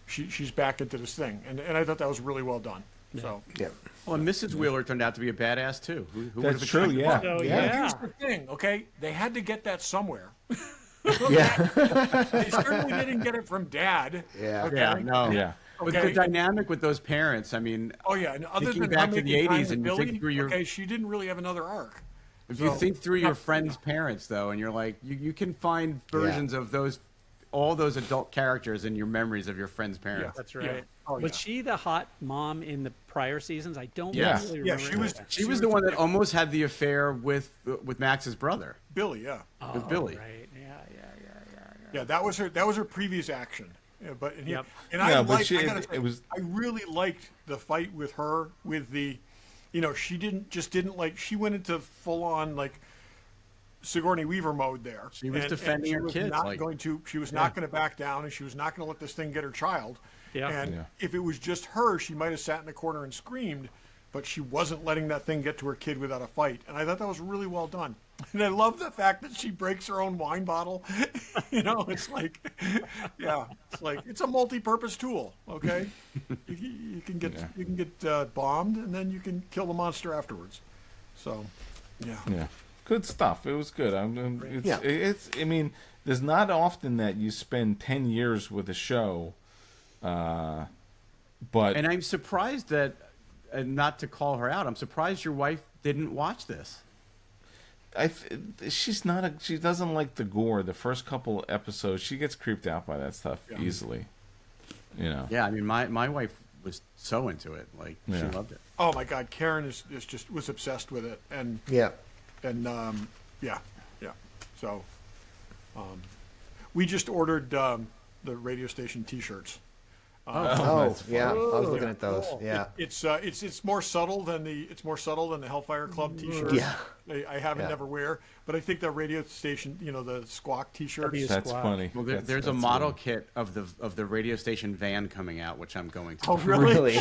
she's back into this thing. And I thought that was really well done. So, Yeah. Well, and Mrs. Wheeler turned out to be a badass too. Who would That's have true. expected Yeah. that? So Yeah. yeah, here's the thing, okay? They had to get that somewhere. Yeah. They certainly didn't get it from Dad. Yeah. Okay? Yeah, no. Yeah. But Okay. the dynamic with those parents, I mean, Oh yeah, and other Thinking than back her to the making time 80s with and you Billy, think through your- okay, she didn't really have another arc. if you So- think through your friends' parents though, and you're like, you can find versions of all those adult characters in your memories of your friends' parents. that's Yeah. right. Oh, Was yeah. she the hot mom in the prior seasons? I don't Yeah. really Yeah, remember. she was. She was the one that almost had the affair with Max's brother, Billy. Yeah, with Billy. Right. Yeah. yeah. That was her previous action. Yeah, but and, Yep. and Yeah, I but liked. she- I gotta say, it was- I really liked the fight with her. With the, she didn't like. She went into full on like Sigourney Weaver mode there. She was And defending she her was kids, Not like- going to. She was not going to back down, and she was not going to let this thing get her child. Yeah. And Yeah. if it was just her, she might have sat in the corner and screamed, but she wasn't letting that thing get to her kid without a fight. And I thought that was really well done. And I love the fact that she breaks her own wine bottle. It's like, yeah, it's a multi-purpose tool. Okay, you can get bombed, and then you can kill the monster afterwards. So, yeah. Yeah, good stuff. It was good. It's. I mean, there's not often that you spend 10 years with a show, but And I'm surprised that, and not to call her out, I'm surprised your wife didn't watch this. she's not a. She doesn't like the gore. The first couple episodes, she gets creeped out by that stuff easily. Yeah, I mean, my wife was so into it, like she Yeah. loved it. Oh my God, Karen was obsessed with it, and Yeah. yeah. So, we just ordered the radio station T-shirts. Oh, that's yeah. I was looking Yeah. at those. Yeah. It's more subtle than the Hellfire Club T-shirt. Yeah. I have it Yeah. never wear, but I think the radio station, the Squawk T-shirts. W- That's Squad. funny. Well, That's- there's a that's model good. kit of the radio station van coming out, which I'm going to. Oh really? Really?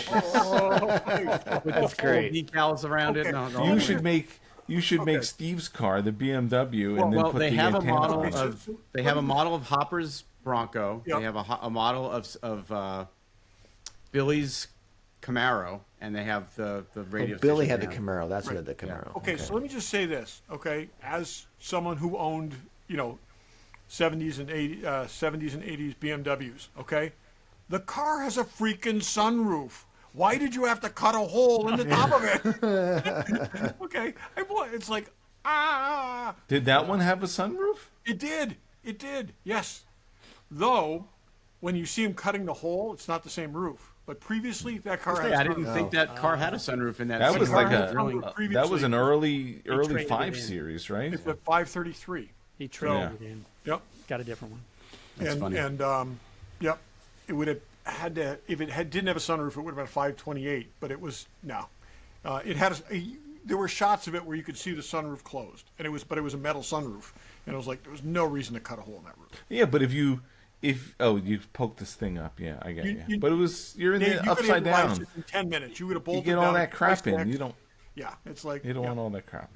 That's great. Decals around it. Okay. No, no, You no. should make. You should make Okay. Steve's car the BMW, and then Well, put they the have a antenna model on it. of Hopper's Bronco. Yep. They have a model of Billy's Camaro, and they have the radio. Billy station had the van. Camaro. That's what had the Camaro. Okay, so let me just say this, okay? As someone who owned, 70s and 80s BMWs, okay? The car has a freaking sunroof. Why did you have to cut a hole in the top of it? Okay, it's like, Did that one have a sunroof? It did, yes. Though, when you see him cutting the hole, it's not the same roof. But previously, that car had a I didn't sunroof. think that car had a sunroof in that. That was car like had a. drilling. That was an early traded 5 it in. series, right? It's a 533. He traded Yeah. it in. Yep. Got a different one. That's funny. Yep, it would have had to, if it didn't have a sunroof, it would have been a 528, but it was, no. It had there were shots of it where you could see the sunroof closed, but it was a metal sunroof, and it was like, there was no reason to cut a hole in that roof. Yeah, but if you poke this thing up, yeah, I get you. But you're in Dave, the you could upside have revised down. it in 10 minutes. You would have You bolted get all down that a crap in. price You tag. don't. Yeah, it's like, You don't yeah. want all that crap.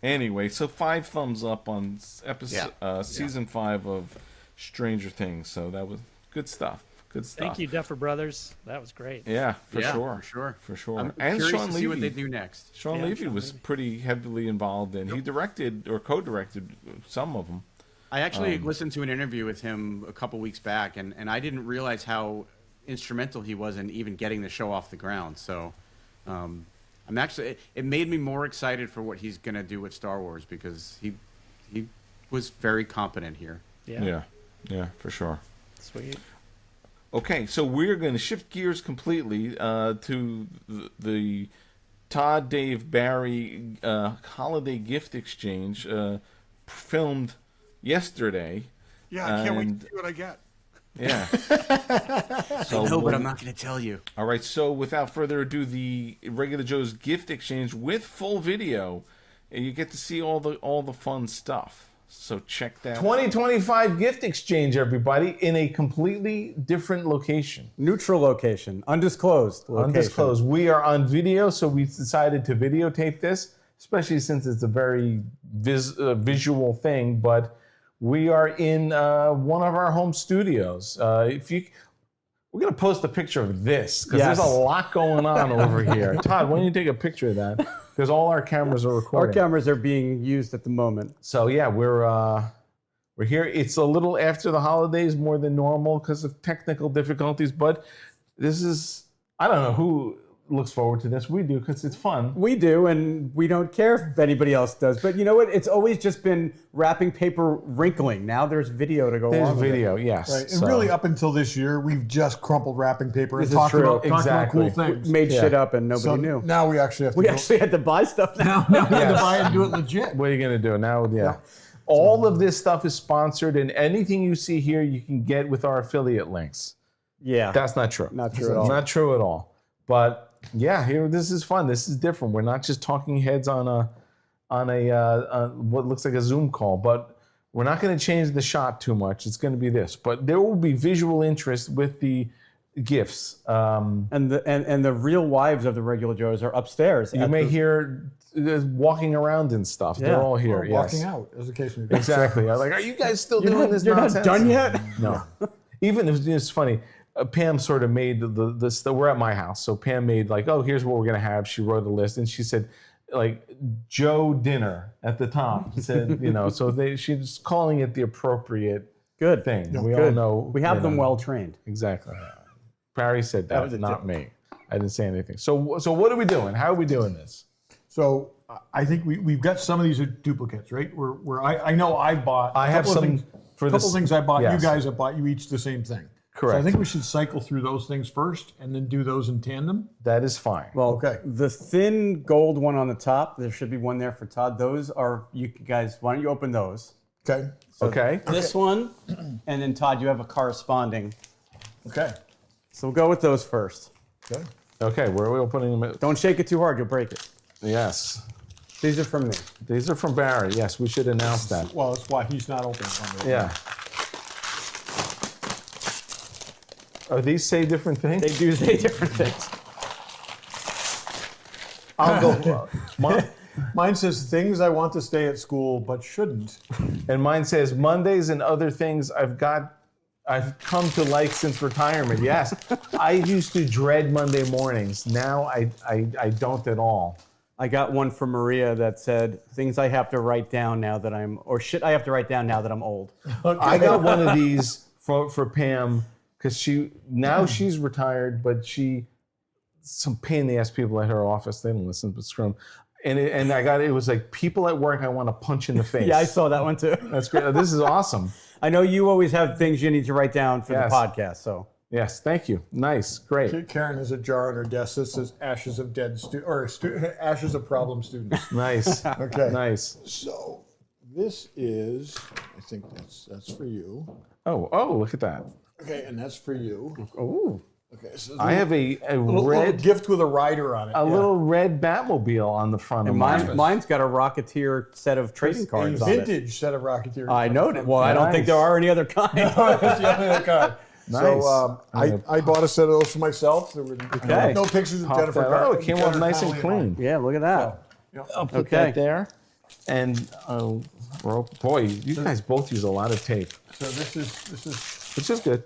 Anyway, so 5 thumbs up on episode season 5 of Stranger Things. So that was good stuff. Good stuff. Thank you, Duffer Brothers. That was great. Yeah, for Yeah, sure. for sure. And curious Sean to see what Levy. they do next. Sean Yeah, Levy Sean was Levy. pretty heavily involved, and he directed or co-directed some of them. I actually listened to an interview with him a couple weeks back, and I didn't realize how instrumental he was in even getting the show off the ground. So I'm actually, it made me more excited for what he's going to do with Star Wars, because he was very competent here. Yeah. Yeah, for sure. Sweet. Okay, so we're going to shift gears completely to the Todd, Dave, Barry holiday gift exchange filmed yesterday. Yeah, I can't wait And- to see what I get. Yeah. So No, but we'll- I'm not going to tell you. All right, so without further ado, the Regular Joe's gift exchange with full video, and you get to see all the fun stuff. So check that. 2025 gift exchange, everybody, in a completely different location. Neutral location, undisclosed location. Undisclosed. We are on video, so we decided to videotape this, especially since it's a very visual thing. But we are in one of our home studios. We're going to post a picture of this because Yes. there's a lot going on over here. Todd, why don't you take a picture of that? Because all our cameras are Our recording. cameras are being used at the moment. So yeah, we're here. It's a little after the holidays, more than normal because of technical difficulties. But this is, I don't know who looks forward to this. We do because it's fun. We do, and we don't care if anybody else does. But you know what? It's always just been wrapping paper wrinkling. Now there's video to go There's along with it. video, yes. Right. And So- really, up until this year, we've just crumpled wrapping paper and This is talked true. about Exactly. cool things. Made Yeah. shit up and nobody So knew. now we actually have to We go, actually had to buy stuff now. now we have Yes. to buy it and do it legit. What are you going to do now? Yeah. All of this stuff is sponsored, and anything you see here, you can get with our affiliate links. Yeah. That's not true. Not true at all. Not true at all. But yeah, here, this is fun. This is different. We're not just talking heads on a what looks like a Zoom call, but we're not going to change the shot too much. It's going to be this, but there will be visual interest with the gifts. And the real wives of the Regular Joes are upstairs. You may hear walking around and stuff. Yeah. They're all here. Or yes. walking out, as the case may be. Exactly. I'm like, are you guys still doing this You're nonsense? not done yet? No. Even it's funny. Pam sort of made the we're at my house, so Pam made like, oh, here's what we're gonna have. She wrote a list, and she said, like, Joe dinner at the top. She said, so she's calling it the appropriate Good thing. Yeah, We all Good. know. We have them well trained. Exactly. Barry said that, was a not joke. me. I didn't say anything. So what are we doing? How are we doing this? So I think we've got some of these are duplicates, right? Where I know I bought. I have a couple of some things, for a couple this- things I bought. yes. You guys have bought. You each the same thing. Correct. So I think we should cycle through those things first, and then do those in tandem. That is fine. Well, Okay. the thin gold one on the top, there should be one there for Todd. Those are, you guys, why don't you open those? Okay. Okay. This one, and then Todd, you have a corresponding. Okay. So we'll go with those first. Okay. Okay. Where are we opening them? Don't shake it too hard, you'll break it. Yes. These are from me. These are from Barry. Yes, we should announce that. Well, that's why he's not opening them. Yeah. Are these say different things? They do say different things. I'll go. Mine says things I want to stay at school but shouldn't. And mine says Mondays and other things I've come to like since retirement. Yes, I used to dread Monday mornings. Now I don't at all. I got one from Maria that said things I have to write down now that or shit I have to write down now that I'm old. I got one of these for Pam because she's retired, but some pain in the ass people at her office. They don't listen, but screw 'em. And I got it was like people at work I want to punch in the face. Yeah, I saw that one too. That's great. This is awesome. I know you always have things you need to write down for Yes. the podcast, so. Yes, thank you. Nice, great, Karen has a jar on her desk that says ashes of dead ashes of problem students. nice. Okay. Nice. So this is, I think that's for you. Oh, look at that. Okay, and that's for you. Oh, Okay, so I have a little red gift with a rider on it. a little red Batmobile on the front of mine. Mine's got a Rocketeer set of trading cards a on it. vintage set of Rocketeer. I know it. Well, I don't think Nice. there are any other kind. That's the only card. Nice. So I bought a set of those for myself. There were Okay. no pictures of Pop Jennifer that- Garner. Oh, it came off nice and clean. Yeah, look at that. I'll put Okay. that there. And boy, you guys both use a lot of tape, So this is which is good.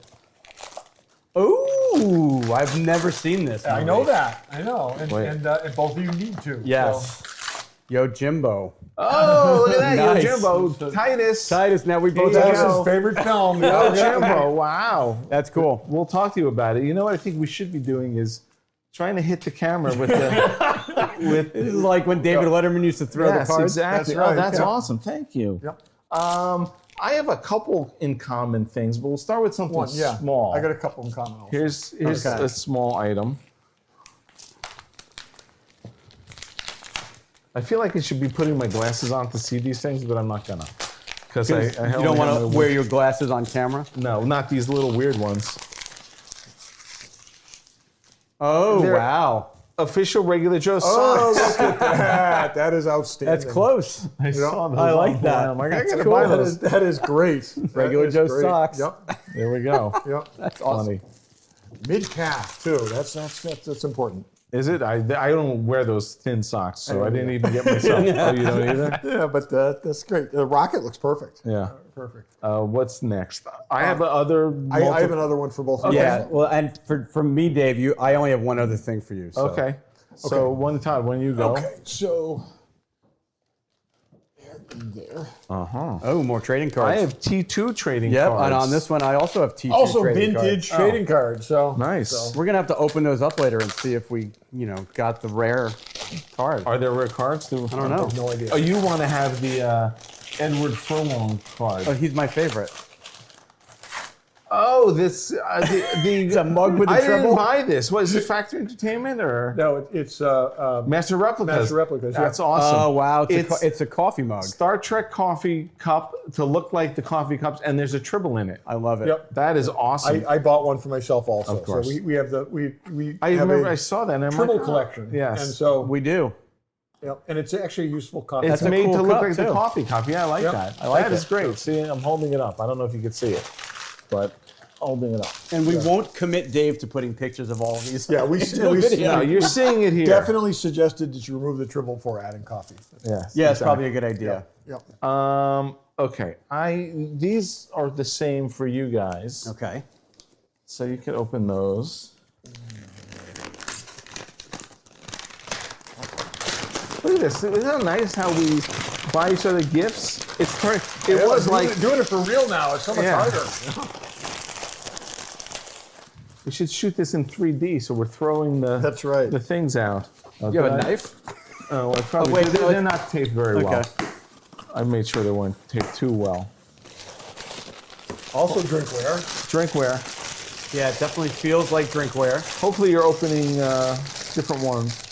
Ooh, I've never seen this. I know movie. that. I know. And, Wait. and both of you need to. Yes. Yo, Jimbo. Oh, look at that, Nice. Yo Jimbo. Titus. Titus, now we both Here you That's go. his favorite film. Yo Jimbo. Wow. That's cool. We'll talk to you about it. You know what I think we should be doing is trying to hit the camera with the with. This is like when David Letterman used to throw Yes, the cards. exactly. That's right, Oh, that's yeah. awesome. Thank you. Yep. I have a couple in common things, but we'll start with something One, yeah. small. I got a couple in common also. Here's Okay. a small item. I feel like I should be putting my glasses on to see these things, but I'm not gonna. Because I You don't want to wear your glasses on camera? No, not these little weird ones. Oh, They're- wow. Official regular Joe Oh, socks. look at that. That is outstanding. That's close. I saw those I like online. that. I'm like, I That's gotta cool. buy That those. is, that is great. Regular That is Joe great. socks. Yep. There we go. Yep. That's awesome. Funny. Mid calf too. That's important. Is it? I don't wear those thin socks, so I didn't even get myself. Oh, you don't either? Yeah, but that's great. The rocket looks perfect. Yeah. Perfect. What's next? I have other. I have another one for both of you. Yeah, well, and for me, Dave, I only have one other thing for you. So. Okay. So one Todd, when you go. Okay, so there. Oh, more trading cards. I have T2 trading Yep, cards. and on this one, I also have T2 Also trading vintage cards. trading cards. So Nice. We're gonna have to open those up later and see if we, got the rare card. Are there rare cards? I don't know. no idea. Oh, you want to have the Edward Furlong card? Oh, he's my favorite. Oh, this It's a mug with a I treble. didn't buy this. What is it? Factory Entertainment or No, it's Master Replicas? Master Replicas, yeah. That's awesome. Oh wow, It's it's a coffee mug. Star Trek coffee cup to look like the coffee cups, and there's a tribble in it. I love it. Yep. That is awesome. I bought one for myself also. Of course. So we have we I have remember a I saw that. And I'm triple like, oh, collection. Yes. And so We do. yep, and it's actually a useful concept. It's That's a made cool to look cup, like the too. coffee cup. Yeah, I like Yep. that. I like That is it. great. See, I'm holding it up. I don't know if you can see it, but holding it up. And we won't commit Dave to putting pictures of all of these. Yeah, we into the video. No, you're seeing it here. definitely suggested that you remove the triple for adding coffee. Yes. Yeah, it's probably a good idea. Yep. Okay. These are the same for you guys. Okay. So you can open those. Look at this. Isn't that nice how we buy each other gifts? It was like doing it for real now. It's so much Yeah. harder. we should shoot this in 3D, so we're throwing That's right. the things out. Oh, You have did a I- knife? Oh, I probably, wait, they're not taped very well. Okay. I made sure they weren't taped too well. Also drinkware. Drinkware. Yeah, it definitely feels like drinkware. Hopefully you're opening different ones.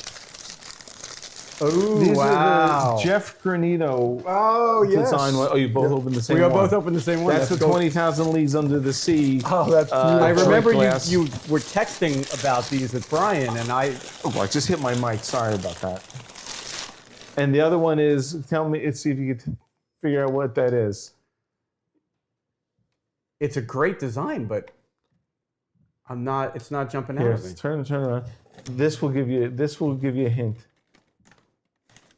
Oh, These wow. are the Jeff Granito Oh yes. design one. Oh, you both opened the same We one. both opened the same one. That's the cool. 20,000 Leagues Under the Sea. Oh, that's beautiful. I remember glass. you were texting about these with Brian, and I Oh, I just hit my mic. Sorry about that. And the other one is, see if you could figure out what that is. it's a great design, but it's not jumping out Here, at me. turn around. This will give you a hint.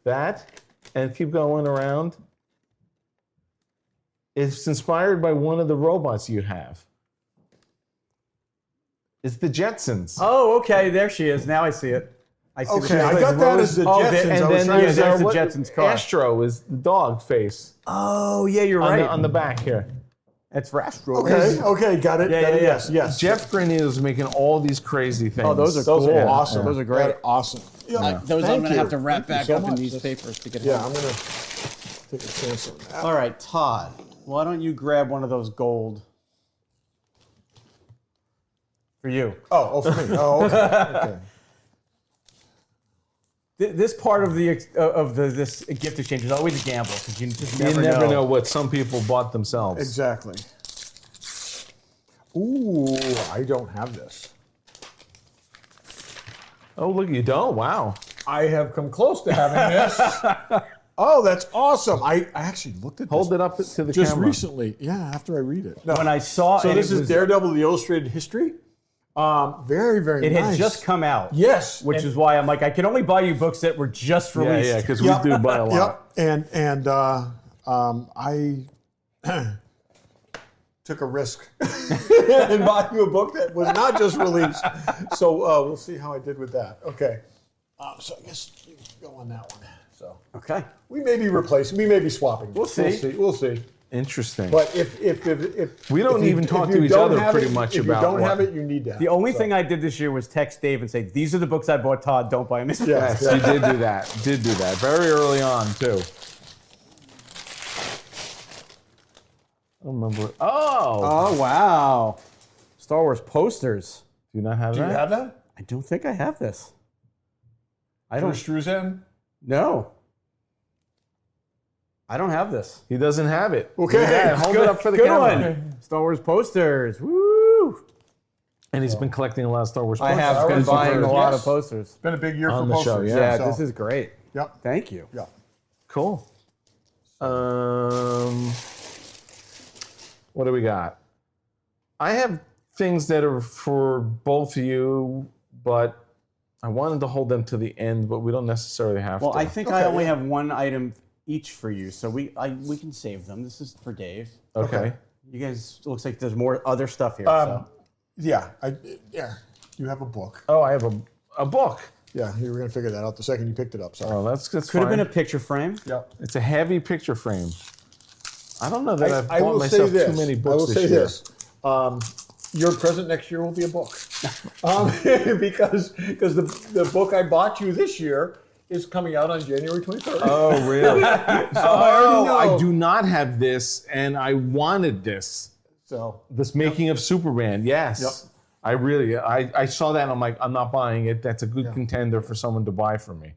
That, and keep going around. It's inspired by one of the robots you have. It's the Jetsons. Oh, okay, there she is. Now I see it. I see Okay, the I got that as the Oh, Jetsons. there- I and was then trying to there's, say- there's the what- Jetsons car. Astro is the dog face Oh, yeah, you're on, right. on the back here. It's for Astro. Okay, okay, got it. Yeah, got it. yeah, Yes, yes. Jeff Granito's making all these crazy things. Oh, those are Those cool. are awesome. Those are great. They're awesome. Yeah, Those thank I'm going to you. have to wrap Thank you back so up in much. these papers to get Yeah, home. I'm gonna take a chance on that. All right, Todd, why don't you grab one of those gold for you? Oh, for me. Oh, okay. Okay. This part of this gift exchange is always a gamble because you just You never, never know what some people bought themselves. Exactly. Ooh, I don't have this. Oh, look, you don't? Wow. I have come close to having this. Oh, that's awesome. I actually looked at this Hold it up to the just camera. recently. Yeah, after I read it. No. When I saw So it, this it is was, Daredevil, the Illustrated History. Very, very it nice. had just come out. Yes. Which and- is why I'm like, I can only buy you books that were just Yeah, released. yeah, because we do buy a lot. Yep. And I took a risk and bought you a book that was not just released. So we'll see how I did with that. Okay. So I guess you can go on that one. So Okay. we may be replacing. We may be swapping. We'll see. We'll see. Interesting. But if We don't if you- even if talk you to each don't other have pretty it- much if about you don't what- have it, you need to have The only it. thing I did this year was text Dave and say, "These are the books I bought Todd. Don't buy them." Yes, you did do that. Did do that very early on too. I don't remember. Oh, Oh wow. Star Wars posters. do you not have Do you that? have that? I don't think I have this. I don't. Struzan? No. I don't have this. He doesn't have it. Okay. Yeah, hold it up for the Good camera. one. Star Wars posters. Woo! And he's been collecting a lot of Star Wars. I posters. have Star been Wars buying posters, a lot yes. of posters. Been a big year On for the show, posters. yeah. Yeah, So, this is great. Yep. Thank you. Yeah. Cool. What do we got? I have things that are for both of you, but I wanted to hold them to the end, but we don't necessarily have Well, to. I think I only have one item each for you, so we can save them. This is for Dave. Okay. You guys, it looks like there's more other stuff here. Yeah. You have a book. Oh, I have a book. Yeah, you were going to figure that out the second you picked it up. Sorry. Oh, that's Could have fine. been a picture frame. Yep. It's a heavy picture frame. I don't know that I've I bought will say myself this. too many I books will this say year. this. Your present next year will be a book. Because the book I bought you this year is coming out on January 23rd. Oh, really? I already know. I do not have this, and I wanted this. So This making of Superman, yes. Yep. I saw that and I'm like, I'm not buying it. That's a good contender for someone to buy for me.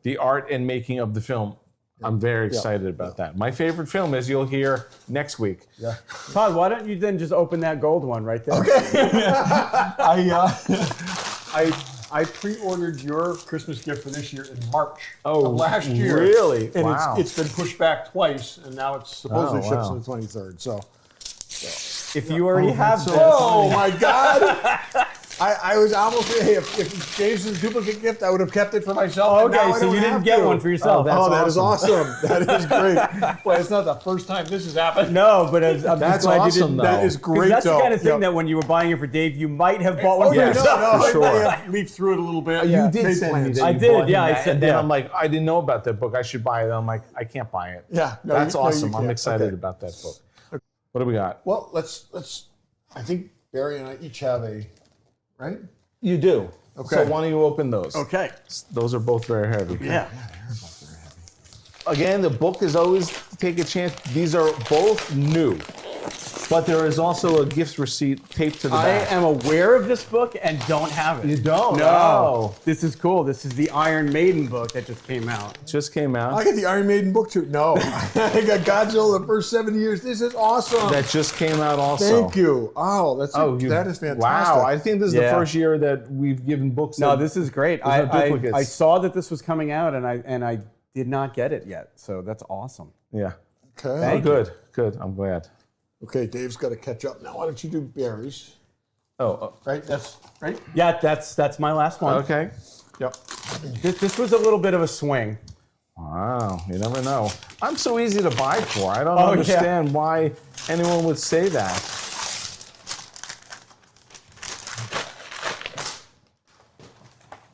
The art and making of the film, I'm very excited about that. My favorite film, as you'll hear next week. yeah. Todd, why don't you then just open that gold one right there? I pre-ordered your Christmas gift for this year in March Oh, of last year. really? And Wow. it's been pushed back twice, and now it's supposedly Oh, ships wow. on the 23rd. So. If you already have this, Oh my God! I was almost if James' duplicate gift, I would have kept it for myself. and now okay, I so don't you didn't have get to. one for yourself. that's That is awesome. awesome. That is great. Well, it's not the first time this has happened. No, but I'm just That's glad awesome, you didn't. though. That is 'Cause great. that's the though. kind of thing Yep. that when you were buying it for Dave, you might have bought one Oh, for yeah, yourself. no, for I sure. may have leafed through it a little bit. You did Made send me plans. that. I you did, bought yeah, him I that, said- and then yeah. I'm like, I didn't know about that book. I should buy it. I'm like, I can't buy it. Yeah, no, That's you- no, you awesome. I'm can't. excited Okay. about that book. What do we got? Well, let's. I think Barry and I each have a. Right. You do. Okay. So why don't you open those? Okay. Those are both very heavy. Yeah. Again, the book is always take a chance. These are both new, but there is also a gift receipt taped to the I back. am aware of this book and don't have it. You don't? No. Oh. This is cool. This is the Iron Maiden book that just came out. Just came out. I got the Iron Maiden book too. No, I got Godzilla the first 7 years. This is awesome. That just came out also. Thank you. Oh, that is fantastic. Wow, I think this is the Yeah. first year that we've given books. No, that- this is great. There's no I duplicates. saw that this was coming out and I did not get it yet. So that's awesome. Yeah. Okay. Oh, good. Good. I'm glad. Okay, Dave's got to catch up now. Why don't you do Barry's? Oh, Right. That's right. Yeah, that's my last one. okay. Yep. This was a little bit of a swing. Wow. You never know. I'm so easy to buy for. I don't Oh, yeah. understand why anyone would say that.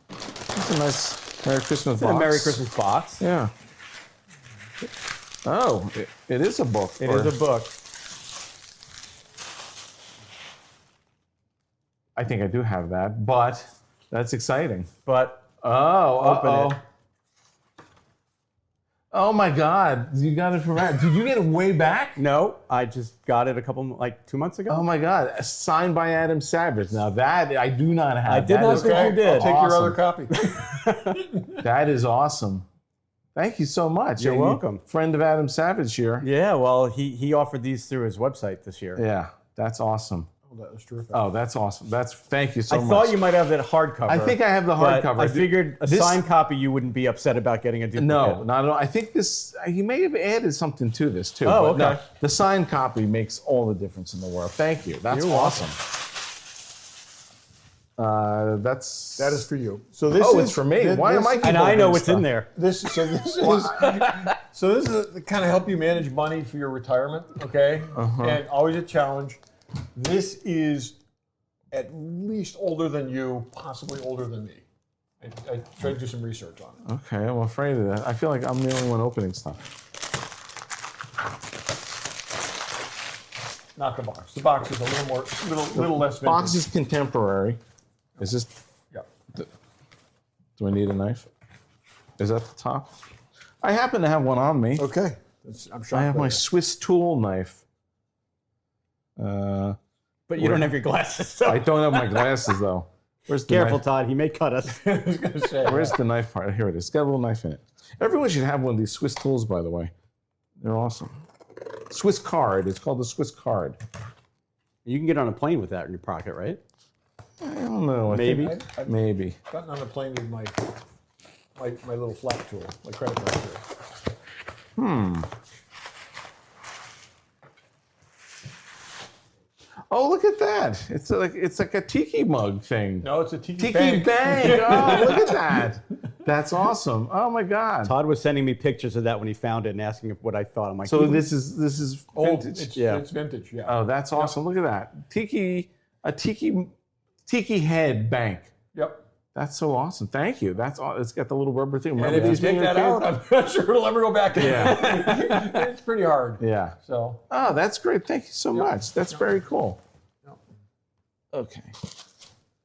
That's a nice Merry Christmas It's in box. a Merry Christmas box. Yeah. Oh, it is a book. It is a book. I think I do have that, but that's exciting. But Oh, Open uh-oh. it. Oh my God! You got it from that. Did you get it way back? no, I just got it 2 months ago. Oh my God! Signed by Adam Savage. Now that I do not have. I did That not is think you did. Take your other awesome. copy. That is awesome. Thank you so much. You're You- welcome. Friend of Adam Savage here. Yeah, well, he offered these through his website this year. Yeah, that's awesome. Oh, that was terrific. Oh, that's awesome. Thank you so I much. thought you might have that hardcover. I think I have the but hardcover. I figured a This- signed copy you wouldn't be upset about getting a duplicate. No, not at all. I think this, he may have added something to this too. Oh, but no, okay. the signed copy makes all the difference in the world. Thank you. That's You're awesome. That is for you. So this it's for me. Why am I? And I know what's in there. This is to kind of help you manage money for your retirement, okay? And always a challenge. This is at least older than you, possibly older than me. I tried to do some research on it. Okay, I'm afraid of that. I feel like I'm the only one opening stuff. Not the box. The box is a little less vintage. Box is contemporary. Is this? Yeah. Do I need a knife? Is that the top? I happen to have one on me. Okay. I'm shocked. I have by my that. Swiss tool knife. But you don't have your glasses. So. I don't have my glasses though. Where's the Careful, knife? Todd. He may cut us. I was gonna say. Where's the knife part? Here it is. It's got a little knife in it. Everyone should have one of these Swiss tools, by the way. They're awesome. Swiss card. It's called the Swiss card. You can get on a plane with that in your pocket, right? I don't know. Maybe. Maybe. Gotten on the plane with my little flat tool, my credit card tool. Oh, look at that! It's like a tiki mug thing. No, it's a tiki Tiki bank. bank. Oh, look at that! That's awesome. Oh my God. Todd was sending me pictures of that when he found it and asking what I thought. I'm like, So this is Old. vintage. It's vintage. Yeah. Oh, that's awesome. Look at that. A tiki head bank. Yep. That's so awesome. Thank you. That's all. It's got the little rubber thing. And Remember if you these take being a that kid? out, I'm not sure it'll ever go back in. Yeah. It's pretty hard. Yeah. So. Oh, that's great. Thank you so much. That's very cool. Okay.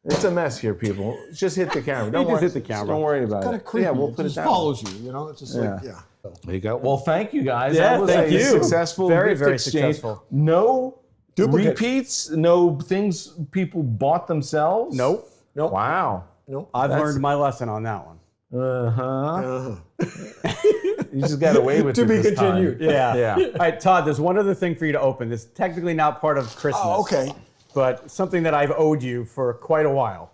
It's a mess here, people. Just hit the camera. Don't just worry. hit the camera. Don't worry about Kind it. of creepy. Yeah, we'll put it just down. follows you. You know, it's just like Yeah. So. There you go. Well, thank you guys. Yeah, that was thank a you. successful Very, gift very exchange. successful. No Duplicate. repeats. No things people bought themselves. nope. Nope. Wow. Nope. I've learned my lesson on that one. You just got away with To it be this time. continued. Yeah. Yeah. All right, Todd, there's one other thing for you to open. This is technically not part of Christmas. Oh, okay. But something that I've owed you for quite a while.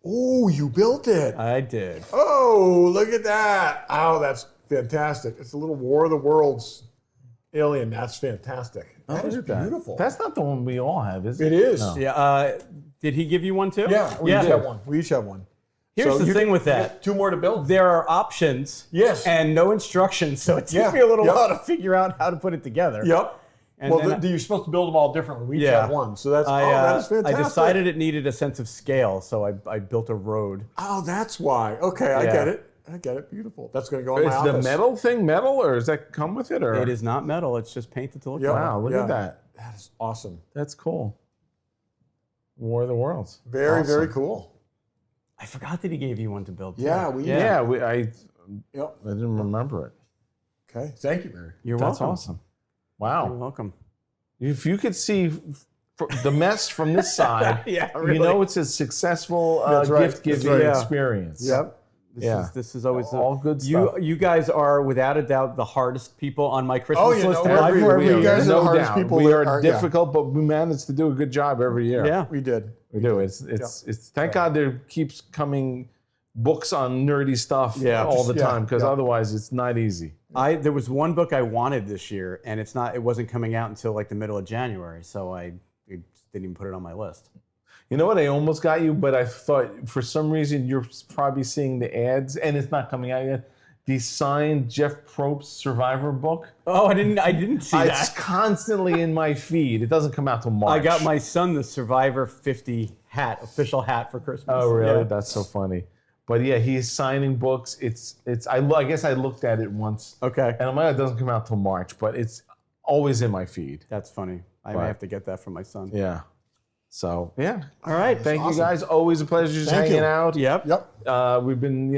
Oh, you built it. I did. Oh, look at that. Oh, that's fantastic. It's a little War of the Worlds alien. That's fantastic. That is Look at that. beautiful. That's not the one we all have, is it? It is. No. Yeah. Did he give you one too? Yeah, we each have one. We each have one. Here's So the you thing get- with you that. get 2 more to build. There are options. Yes. And no instructions, so it took Yeah, me a little yep. while to figure out how to put it together. Yep. And Well, then you're supposed to build them all differently. We each Yeah. have one. So that's, I, that is I fantastic. decided it needed a sense of scale, so I built a road. Oh, that's why. Okay, I Yeah. get it. I get it. Beautiful. That's going to go in my Is office. the metal thing metal, or does that come with it? Or It is not metal; it's just painted to look. Yep. like. Wow, look Yeah. at that. That is awesome. That's cool. War of the Worlds. Very, Awesome. very cool. I forgot that he gave you one to build. Too. Yeah, we. Yeah, Yep. I didn't remember it. Okay. Thank you, Mary. You're That's welcome. awesome. You're Wow. welcome. If you could see the mess from this side, Yeah, you really. know it's a successful That's right. gift-giving That's right. experience. Yep. This is always All good stuff. You guys are without a doubt the hardest people on my Christmas Oh, you list. know, that I've we worked are. with. You guys are the no hardest doubt. people We that are are- yeah. difficult, but we manage to do a good job every year. Yeah. We did. We do. It's thank God there keeps coming books on nerdy stuff Yeah. all the Yeah. time, because Yeah. otherwise it's not easy. There was one book I wanted this year, and it wasn't coming out until like the middle of January, so I didn't even put it on my list. You know what? I almost got you, but I thought for some reason you're probably seeing the ads, and it's not coming out yet. The signed Jeff Probst Survivor book. Oh, I didn't see It's that. constantly in my feed. It doesn't come out till March. I got my son the Survivor 50 official hat for Christmas. Oh, really? Yeah. That's so funny. But yeah, he's signing books. I guess I looked at it once. Okay. And I'm like, it doesn't come out till March, but it's always in my feed. That's funny. I Right. may have to get that for my son. Yeah. So yeah. All right. Thank you awesome. guys. Always a pleasure just Thank hanging you. out. Yep. Yep. We've been,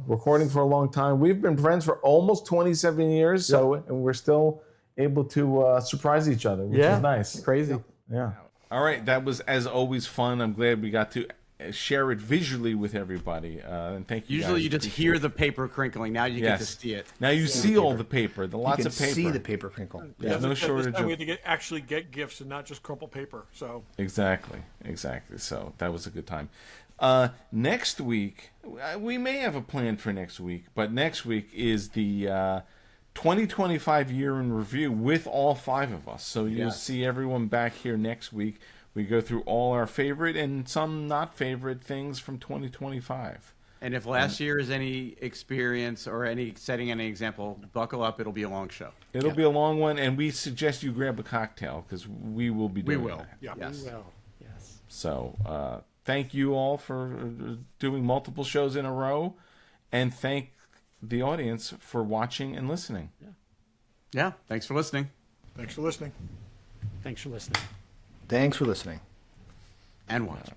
recording for a long time. We've been friends for almost 27 years, and we're still able to surprise each other, which Yeah. is nice. Crazy. Yeah. All right. That was, as always, fun. I'm glad we got to share it visually with everybody. And thank you. Usually guys. you just hear the paper crinkling. Now you get to Yes. see it. Now you see all the paper, lots You can of paper. see the paper crinkle. There's no This shortage time of. we had to actually get gifts and not just crumpled paper. So Exactly. So that was a good time. Next week, we may have a plan for next week, but next week is the 2025 year in review with all 5 of us. So you'll Yes. see everyone back here next week. We go through all our favorite and some not favorite things from 2025. And if last year is any experience or setting any example, buckle up. It'll be a long show. It'll be a long one, and we suggest you grab a cocktail because we will be doing that. Yeah. Yes. Well, yes. So thank you all for doing multiple shows in a row, and thank the audience for watching and listening. Yeah. Thanks for listening. Thanks for listening. Thanks for listening. Thanks for listening. And watching.